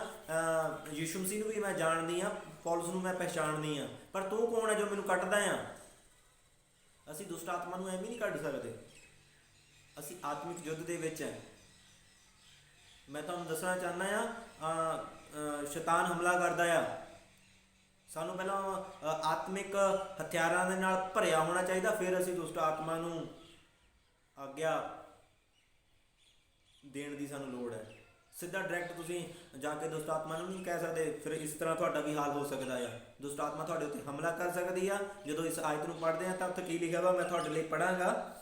ਯਿਸੂ ਮਸੀਹ ਨੂੰ ਵੀ ਮੈਂ ਜਾਣਦੀ ਆ, ਪੌਲਸ ਨੂੰ ਮੈਂ ਪਹਿਚਾਣਦੀ ਆ, ਪਰ ਤੂੰ ਕੌਣ ਹੈ ਜੋ ਮੈਨੂੰ ਕੱਟਦਾ ਆ। ਅਸੀਂ ਦੁਸ਼ਟ ਆਤਮਾ ਨੂੰ ਐਵੇਂ ਨਹੀਂ ਕੱਢ ਸਕਦੇ, ਅਸੀਂ ਆਤਮਿਕ ਯੁੱਧ ਦੇ ਵਿੱਚ ਹੈ। ਮੈਂ ਤੁਹਾਨੂੰ ਦੱਸਣਾ ਚਾਹੁੰਦਾ ਆ ਸ਼ੈਤਾਨ ਹਮਲਾ ਕਰਦਾ ਆ। ਸਾਨੂੰ ਪਹਿਲਾਂ ਆਤਮਿਕ ਹਥਿਆਰਾਂ ਦੇ ਨਾਲ ਭਰਿਆ ਹੋਣਾ ਚਾਹੀਦਾ, ਫਿਰ ਅਸੀਂ ਦੁਸ਼ਟ ਆਤਮਾ ਨੂੰ ਆਗਿਆ ਦੇਣ ਦੀ ਸਾਨੂੰ ਲੋੜ ਹੈ। ਸਿੱਧਾ ਡਾਇਰੈਕਟ ਤੁਸੀਂ ਜਾ ਕੇ ਦੁਸ਼ਟ ਆਤਮਾ ਨੂੰ ਨਹੀਂ ਕਹਿ ਸਕਦੇ, ਫਿਰ ਇਸ ਤਰ੍ਹਾਂ ਤੁਹਾਡਾ ਵੀ ਹਾਲ ਹੋ ਸਕਦਾ ਆ। ਦੁਸ਼ਟ ਆਤਮਾ ਤੁਹਾਡੇ ਉੱਤੇ ਹਮਲਾ ਕਰ ਸਕਦੀ ਆ। ਜਦੋਂ ਇਸ ਆਇਤ ਨੂੰ ਪੜ੍ਹਦੇ ਆ ਤਾਂ ਉੱਥੇ ਕੀ ਲਿਖਿਆ ਵਾ, ਮੈਂ ਤੁਹਾਡੇ ਲਈ ਪੜ੍ਹਾਂਗਾ।